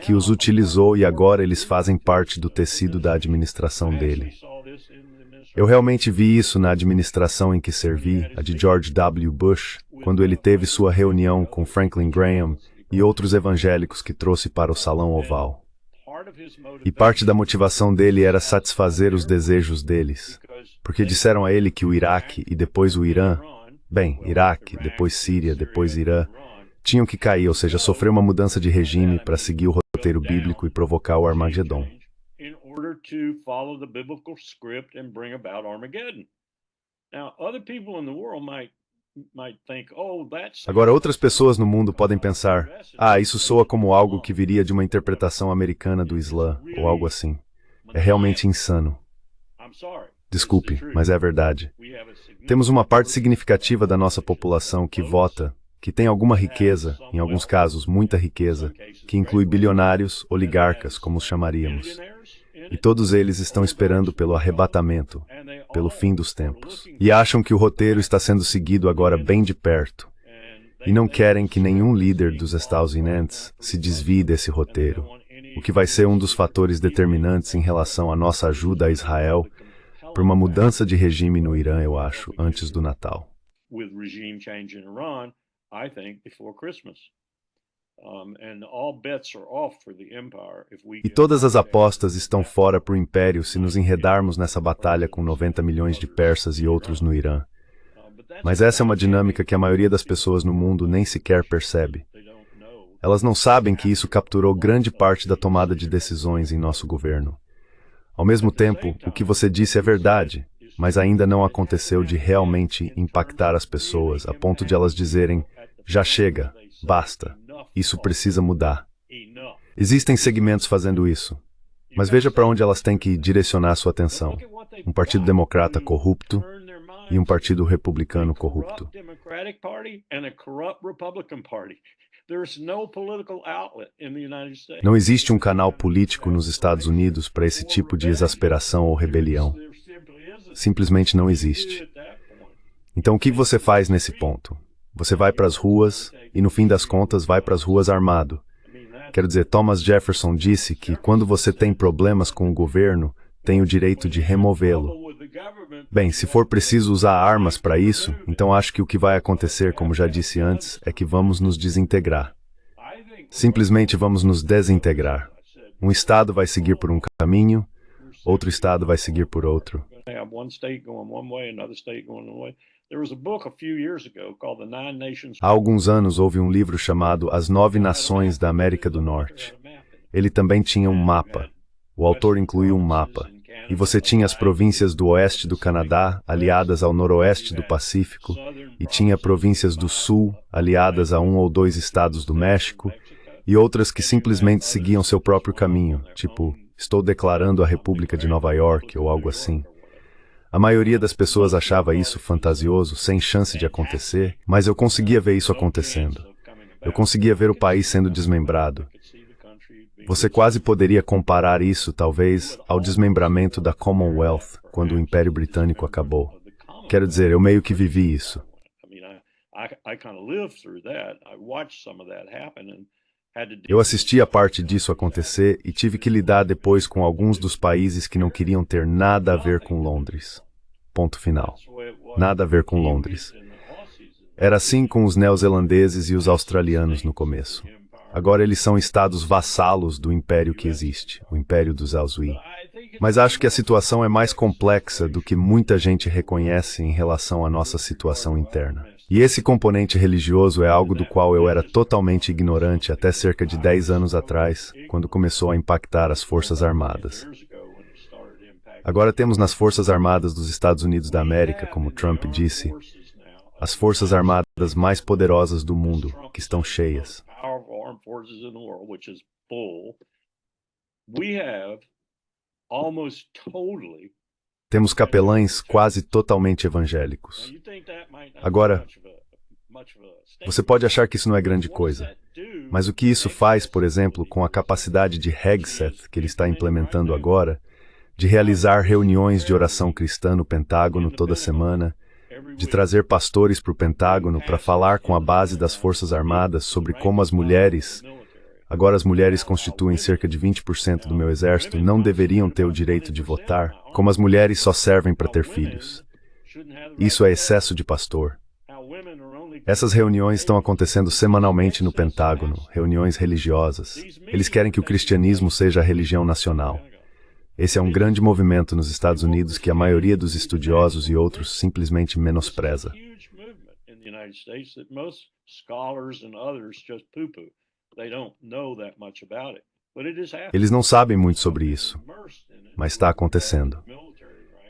que os utilizou e agora eles fazem parte do tecido da administração dele. Eu realmente vi isso na administração em que servi, a de George W. Bush, quando ele teve sua reunião com Franklin Graham e outros evangélicos que trouxe para o Salão Oval. E parte da motivação dele era satisfazer os desejos deles, porque disseram a ele que o Iraque e depois o Irã, Iraque, depois Síria, depois Irã, tinham que cair, ou seja, sofrer uma mudança de regime para seguir o roteiro bíblico e provocar o Armagedon. Agora, outras pessoas no mundo podem pensar, isso soa como algo que viria de uma interpretação americana do Islã, ou algo assim. É realmente insano. Desculpe, mas é a verdade. Temos uma parte significativa da nossa população que vota, que tem alguma riqueza, em alguns casos muita riqueza, que inclui bilionários, oligarcas, como os chamaríamos. E todos eles estão esperando pelo arrebatamento, pelo fim dos tempos. E acham que o roteiro está sendo seguido agora bem de perto. E não querem que nenhum líder dos Estados Unidos se desvie desse roteiro, o que vai ser um dos fatores determinantes em relação à nossa ajuda a Israel por uma mudança de regime no Irã, eu acho, antes do Natal. E todas as apostas estão fora para o Império se nos enredarmos nessa batalha com 90 milhões de persas e outros no Irã. Mas essa é uma dinâmica que a maioria das pessoas no mundo nem sequer percebe. Elas não sabem que isso capturou grande parte da tomada de decisões em nosso governo. Ao mesmo tempo, o que você disse é verdade, mas ainda não aconteceu de realmente impactar as pessoas a ponto de elas dizerem: já chega, basta, isso precisa mudar. Existem segmentos fazendo isso, mas veja para onde elas têm que direcionar sua atenção. Um partido democrata corrupto e um partido republicano corrupto. Não existe um canal político nos Estados Unidos para esse tipo de exasperação ou rebelião. Simplesmente não existe. Então o que você faz nesse ponto? Você vai para as ruas e no fim das contas vai para as ruas armado. Quero dizer, Thomas Jefferson disse que quando você tem problemas com o governo, tem o direito de removê-lo. Bem, se for preciso usar armas para isso, então acho que o que vai acontecer, como já disse antes, é que vamos nos desintegrar. Simplesmente vamos nos desintegrar. Um estado vai seguir por um caminho, outro estado vai seguir por outro. Há alguns anos houve um livro chamado As 9 Nações da América do Norte. Ele também tinha um mapa. O autor incluiu um mapa. E você tinha as províncias do oeste do Canadá, aliadas ao noroeste do Pacífico, e tinha províncias do sul, aliadas a 1 ou 2 estados do México, e outras que simplesmente seguiam seu próprio caminho, tipo, estou declarando a República de Nova York, ou algo assim. A maioria das pessoas achava isso fantasioso, sem chance de acontecer, mas eu conseguia ver isso acontecendo. Eu conseguia ver o país sendo desmembrado. Você quase poderia comparar isso, talvez, ao desmembramento da Commonwealth, quando o Império Britânico acabou. Quero dizer, eu meio que vivi isso. Eu assisti a parte disso acontecer e tive que lidar depois com alguns dos países que não queriam ter nada a ver com Londres. Ponto final. Nada a ver com Londres. Era assim com os neozelandeses e os australianos no começo. Agora eles são estados vassalos do império que existe, o Império dos Ausui. Mas acho que a situação é mais complexa do que muita gente reconhece em relação à nossa situação interna. E esse componente religioso é algo do qual eu era totalmente ignorante até cerca de 10 anos atrás, quando começou a impactar as Forças Armadas. Agora temos nas Forças Armadas dos Estados Unidos da América, como Trump disse, as Forças Armadas mais poderosas do mundo, que estão cheias. Temos capelães quase totalmente evangélicos. Agora, você pode achar que isso não é grande coisa, mas o que isso faz, por exemplo, com a capacidade de Hegseth que ele está implementando agora, de realizar reuniões de oração cristã no Pentágono toda semana, de trazer pastores para o Pentágono para falar com a base das Forças Armadas sobre como as mulheres, agora as mulheres constituem cerca de 20% do meu exército, não deveriam ter o direito de votar, como as mulheres só servem para ter filhos. Isso é excesso de pastor. Essas reuniões estão acontecendo semanalmente no Pentágono, reuniões religiosas. Eles querem que o cristianismo seja a religião nacional. Esse é um grande movimento nos Estados Unidos que a maioria dos estudiosos e outros simplesmente menospreza. Eles não sabem muito sobre isso, mas está acontecendo.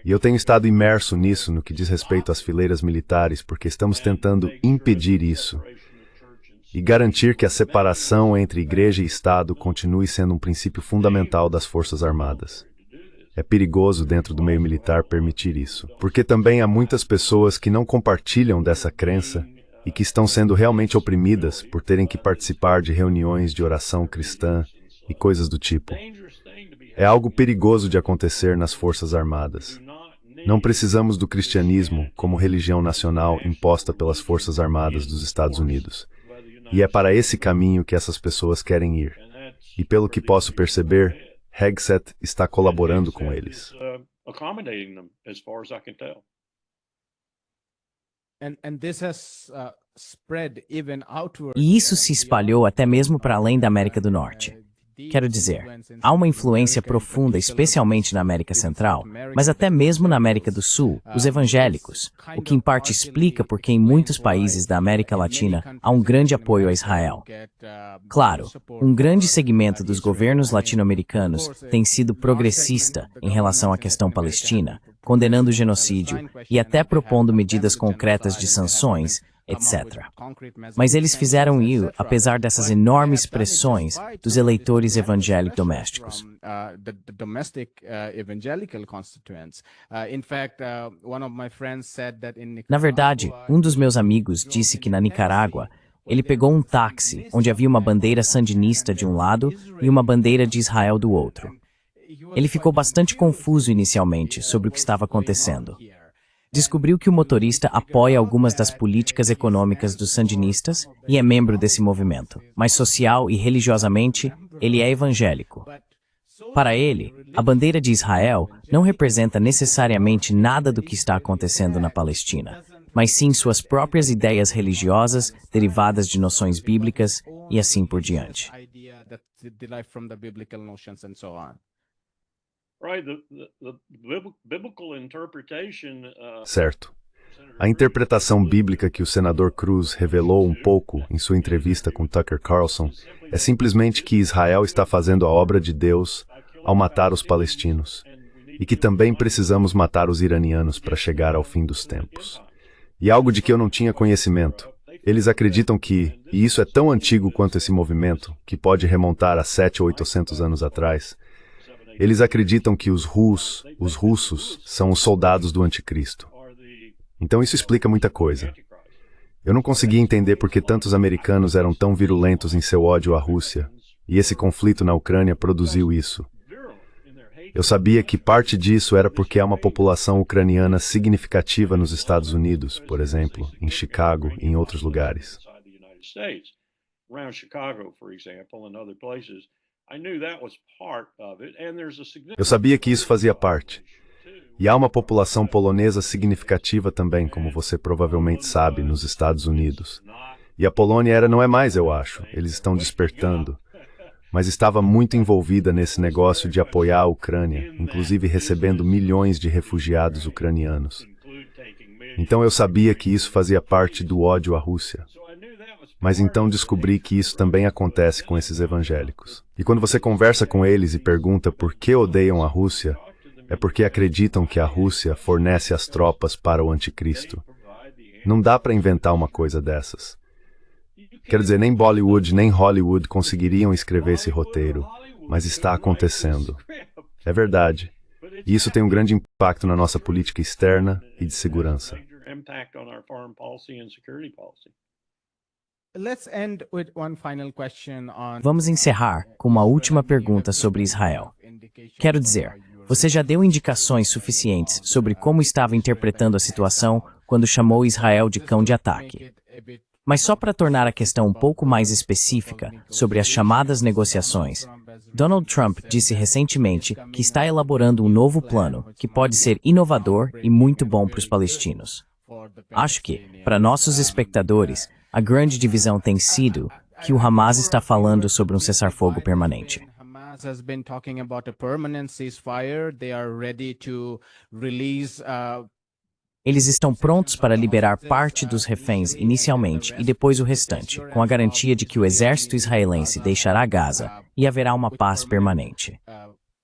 E eu tenho estado imerso nisso no que diz respeito às fileiras militares, porque estamos tentando impedir isso e garantir que a separação entre igreja e Estado continue sendo um princípio fundamental das Forças Armadas. É perigoso dentro do meio militar permitir isso, porque também há muitas pessoas que não compartilham dessa crença e que estão sendo realmente oprimidas por terem que participar de reuniões de oração cristã e coisas do tipo. É algo perigoso de acontecer nas Forças Armadas. Não precisamos do cristianismo como religião nacional imposta pelas Forças Armadas dos Estados Unidos. E é para esse caminho que essas pessoas querem ir. E pelo que posso perceber, Hegseth está colaborando com eles. E isso se espalhou até mesmo para além da América do Norte. Quero dizer, há uma influência profunda, especialmente na América Central, mas até mesmo na América do Sul, os evangélicos, o que em parte explica por que em muitos países da América Latina há um grande apoio a Israel. Claro, um grande segmento dos governos latino-americanos tem sido progressista em relação à questão palestina, condenando o genocídio e até propondo medidas concretas de sanções, etc. Mas eles fizeram isso apesar dessas enormes pressões dos eleitores evangélicos domésticos. Na verdade, um dos meus amigos disse que na Nicarágua, ele pegou um táxi onde havia uma bandeira sandinista de um lado e uma bandeira de Israel do outro. Ele ficou bastante confuso inicialmente sobre o que estava acontecendo. Descobriu que o motorista apoia algumas das políticas econômicas dos sandinistas e é membro desse movimento, mas social e religiosamente, ele é evangélico. Para ele, a bandeira de Israel não representa necessariamente nada do que está acontecendo na Palestina, mas sim suas próprias ideias religiosas derivadas de noções bíblicas e assim por diante. Certo. A interpretação bíblica que o senador Cruz revelou um pouco em sua entrevista com Tucker Carlson é simplesmente que Israel está fazendo a obra de Deus ao matar os palestinos e que também precisamos matar os iranianos para chegar ao fim dos tempos. E algo de que eu não tinha conhecimento. Eles acreditam que, e isso é tão antigo quanto esse movimento, que pode remontar a 700 ou 800 anos atrás, eles acreditam que os russos, são os soldados do anticristo. Então isso explica muita coisa. Eu não conseguia entender por que tantos americanos eram tão virulentos em seu ódio à Rússia, e esse conflito na Ucrânia produziu isso. Eu sabia que parte disso era porque há uma população ucraniana significativa nos Estados Unidos, por exemplo, em Chicago e em outros lugares. Eu sabia que isso fazia parte. E há uma população polonesa significativa também, como você provavelmente sabe, nos Estados Unidos. E a Polônia não é mais, eu acho. Eles estão despertando. Mas estava muito envolvida nesse negócio de apoiar a Ucrânia, inclusive recebendo milhões de refugiados ucranianos. Então eu sabia que isso fazia parte do ódio à Rússia. Mas então descobri que isso também acontece com esses evangélicos. E quando você conversa com eles e pergunta por que odeiam a Rússia, é porque acreditam que a Rússia fornece as tropas para o anticristo. Não dá para inventar uma coisa dessas. Quer dizer, nem Bollywood nem Hollywood conseguiriam escrever esse roteiro, mas está acontecendo. É verdade. E isso tem um grande impacto na nossa política externa e de segurança. Vamos encerrar com uma última pergunta sobre Israel. Quero dizer, você já deu indicações suficientes sobre como estava interpretando a situação quando chamou Israel de cão de ataque. Mas só para tornar a questão um pouco mais específica sobre as chamadas negociações, Donald Trump disse recentemente que está elaborando um novo plano que pode ser inovador e muito bom para os palestinos. Acho que, para nossos espectadores, a grande divisão tem sido que o Hamas está falando sobre um cessar-fogo permanente. Eles estão prontos para liberar parte dos reféns inicialmente e depois o restante, com a garantia de que o exército israelense deixará Gaza e haverá uma paz permanente.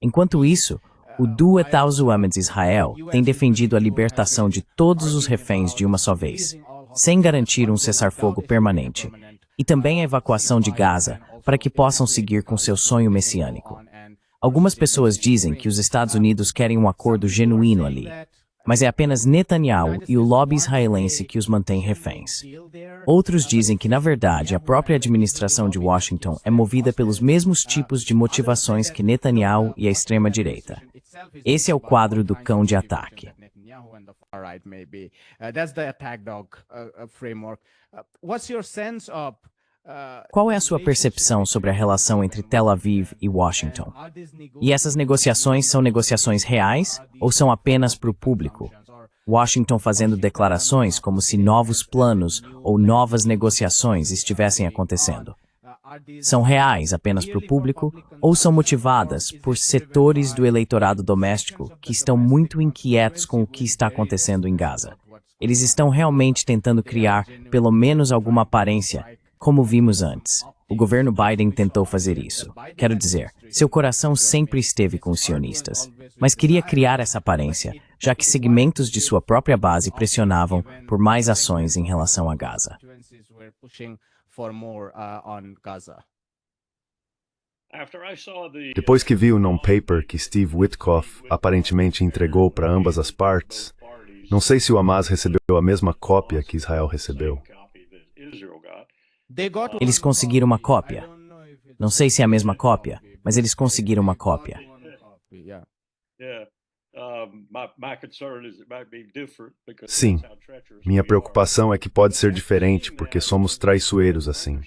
Enquanto isso, o Duet Women's Israel tem defendido a libertação de todos os reféns de uma só vez, sem garantir um cessar-fogo permanente, e também a evacuação de Gaza para que possam seguir com seu sonho messiânico. Algumas pessoas dizem que os Estados Unidos querem um acordo genuíno ali, mas é apenas Netanyahu e o lobby israelense que os mantém reféns. Outros dizem que, na verdade, a própria administração de Washington é movida pelos mesmos tipos de motivações que Netanyahu e a extrema-direita. Esse é o quadro do cão de ataque. Qual é a sua percepção sobre a relação entre Tel Aviv e Washington? E essas negociações são negociações reais ou são apenas para o público? Washington fazendo declarações como se novos planos ou novas negociações estivessem acontecendo. São reais apenas para o público ou são motivadas por setores do eleitorado doméstico que estão muito inquietos com o que está acontecendo em Gaza? Eles estão realmente tentando criar pelo menos alguma aparência, como vimos antes. O governo Biden tentou fazer isso. Quero dizer, seu coração sempre esteve com os sionistas, mas queria criar essa aparência, já que segmentos de sua própria base pressionavam por mais ações em relação a Gaza. Depois que vi o non-paper que Steve Witkoff aparentemente entregou para ambas as partes, não sei se o Hamas recebeu a mesma cópia que Israel recebeu. Eles conseguiram uma cópia. Não sei se é a mesma cópia, mas eles conseguiram uma cópia. Sim, minha preocupação é que pode ser diferente porque somos traiçoeiros assim.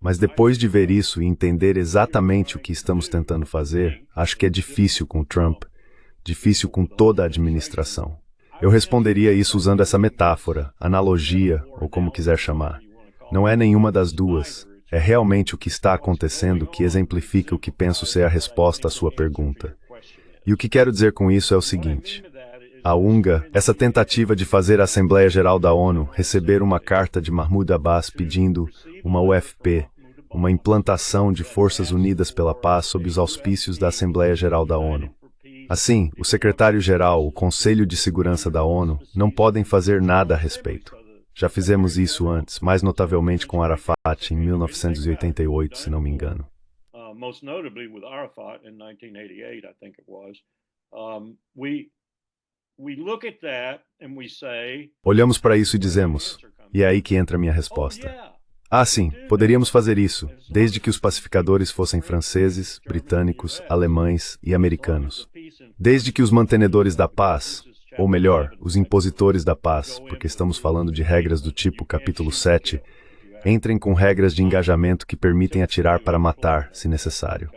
Mas depois de ver isso e entender exatamente o que estamos tentando fazer, acho que é difícil com Trump, difícil com toda a administração. Eu responderia isso usando essa metáfora, analogia, ou como quiser chamar. Não é nenhuma das duas. É realmente o que está acontecendo que exemplifica o que penso ser a resposta à sua pergunta. E o que quero dizer com isso é o seguinte. A UNGA, essa tentativa de fazer a Assembleia Geral da ONU receber uma carta de Mahmoud Abbas pedindo uma UFP, uma implantação de Forças Unidas pela Paz sob os auspícios da Assembleia Geral da ONU. Assim, o secretário-geral, o Conselho de Segurança da ONU, não podem fazer nada a respeito. Já fizemos isso antes, mais notavelmente com Arafat em 1988, se não me engano. Most notably with Arafat in 1988, I think it was. We look at that and we say, olhamos para isso e dizemos, e é aí que entra a minha resposta. Ah, sim, poderíamos fazer isso, desde que os pacificadores fossem franceses, britânicos, alemães e americanos. Desde que os mantenedores da paz, ou melhor, os impositores da paz, porque estamos falando de regras do tipo capítulo 7, entrem com regras de engajamento que permitem atirar para matar, se necessário.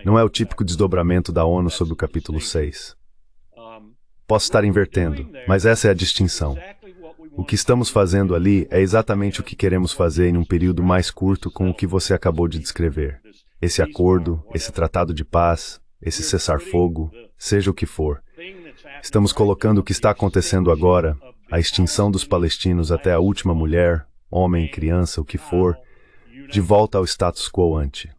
Não é o típico desdobramento da ONU sobre o capítulo 6. Posso estar invertendo, mas essa é a distinção. O que estamos fazendo ali é exatamente o que queremos fazer em um período mais curto com o que você acabou de descrever. Esse acordo, esse tratado de paz, esse cessar-fogo, seja o que for. Estamos colocando o que está acontecendo agora, a extinção dos palestinos até a última mulher, homem, criança, o que for, de volta ao status quo ante.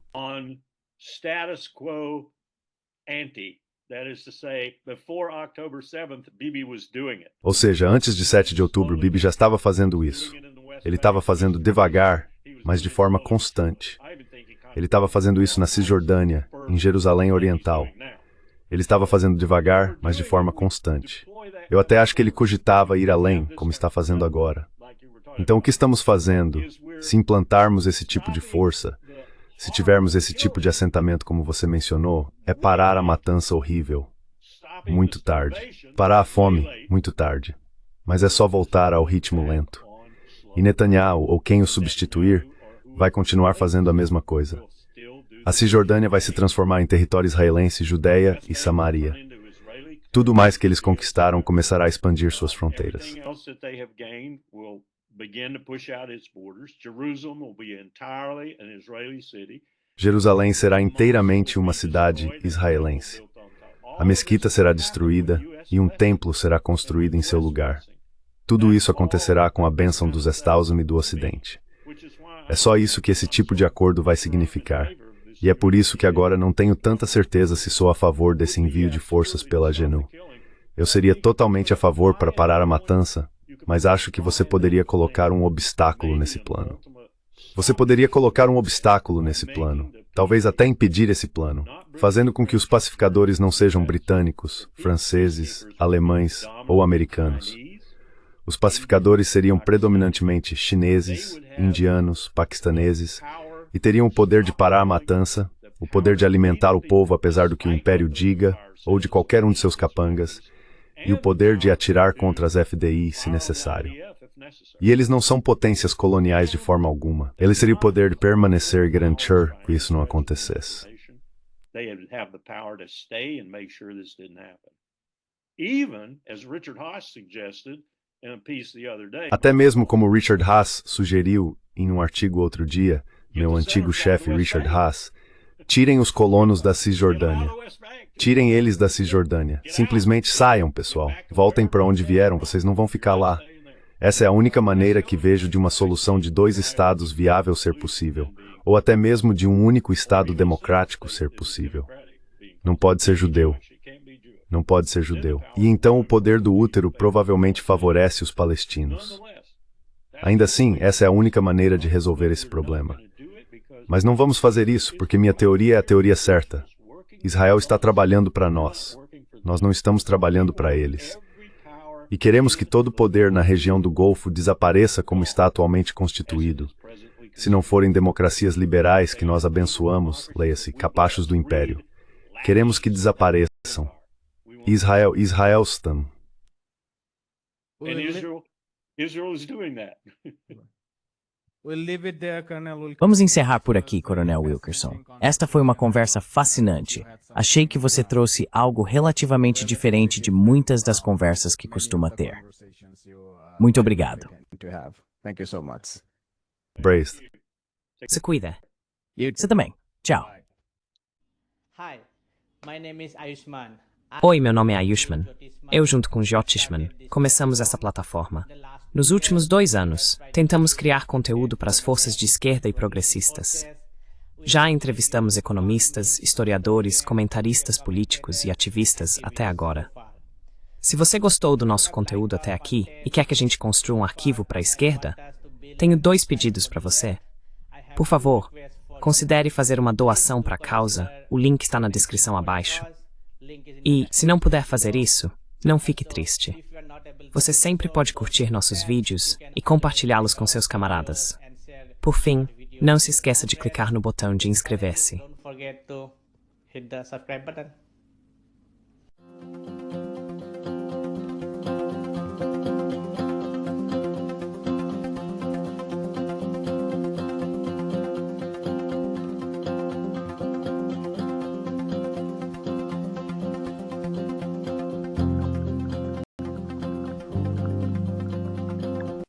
Ou seja, antes de 7 de outubro, Bibi já estava fazendo isso. Ele estava fazendo devagar, mas de forma constante. Ele estava fazendo isso na Cisjordânia, em Jerusalém Oriental. Ele estava fazendo devagar, mas de forma constante. Eu até acho que ele cogitava ir além, como está fazendo agora. Então, o que estamos fazendo, se implantarmos esse tipo de força, se tivermos esse tipo de assentamento como você mencionou, é parar a matança horrível. Muito tarde. Parar a fome, muito tarde. Mas é só voltar ao ritmo lento. E Netanyahu, ou quem o substituir, vai continuar fazendo a mesma coisa. A Cisjordânia vai se transformar em território israelense, Judeia e Samaria. Tudo mais que eles conquistaram começará a expandir suas fronteiras. Jerusalém será inteiramente uma cidade israelense. A mesquita será destruída e um templo será construído em seu lugar. Tudo isso acontecerá com a bênção dos Estáusam e do Ocidente. É só isso que esse tipo de acordo vai significar. E é por isso que agora não tenho tanta certeza se sou a favor desse envio de forças pela GNU. Eu seria totalmente a favor para parar a matança, mas acho que você poderia colocar um obstáculo nesse plano. Você poderia colocar um obstáculo nesse plano, talvez até impedir esse plano, fazendo com que os pacificadores não sejam britânicos, franceses, alemães ou americanos. Os pacificadores seriam predominantemente chineses, indianos, paquistaneses, e teriam o poder de parar a matança, o poder de alimentar o povo apesar do que o império diga, ou de qualquer um de seus capangas, e o poder de atirar contra as FDI se necessário. E eles não são potências coloniais de forma alguma. Eles teriam o poder de permanecer e garantir que isso não acontecesse. Até mesmo como Richard Haas sugeriu em um artigo outro dia, meu antigo chefe Richard Haas, tirem os colonos da Cisjordânia. Tirem eles da Cisjordânia. Simplesmente saiam, pessoal. Voltem para onde vieram, vocês não vão ficar lá. Essa é a única maneira que vejo de uma solução de 2 estados viável ser possível, ou até mesmo de um único estado democrático ser possível. Não pode ser judeu. Não pode ser judeu. E então o poder do útero provavelmente favorece os palestinos. Ainda assim, essa é a única maneira de resolver esse problema. Mas não vamos fazer isso, porque minha teoria é a teoria certa. Israel está trabalhando para nós. Nós não estamos trabalhando para eles. E queremos que todo poder na região do Golfo desapareça como está atualmente constituído. Se não forem democracias liberais que nós abençoamos, leia-se, capachos do império. Queremos que desapareçam. Israel Stam. Israel is doing that. Vamos encerrar por aqui, Coronel Wilkerson. Esta foi uma conversa fascinante. Achei que você trouxe algo relativamente diferente de muitas das conversas que costuma ter. Muito obrigado. Braced. Se cuida. Você também. Tchau. Hi, my name is Ayushman. Oi, meu nome é Ayushman. Eu, junto com Jyothishman, começamos essa plataforma. Nos últimos 2 anos, tentamos criar conteúdo para as forças de esquerda e progressistas. Já entrevistamos economistas, historiadores, comentaristas políticos e ativistas até agora. Se você gostou do nosso conteúdo até aqui e quer que a gente construa um arquivo para a esquerda, tenho 2 pedidos para você. Por favor, considere fazer uma doação para a causa, o link está na descrição abaixo. E, se não puder fazer isso, não fique triste. Você sempre pode curtir nossos vídeos e compartilhá-los com seus camaradas. Por fim, não se esqueça de clicar no botão de inscrever-se. Don't forget to hit the subscribe button.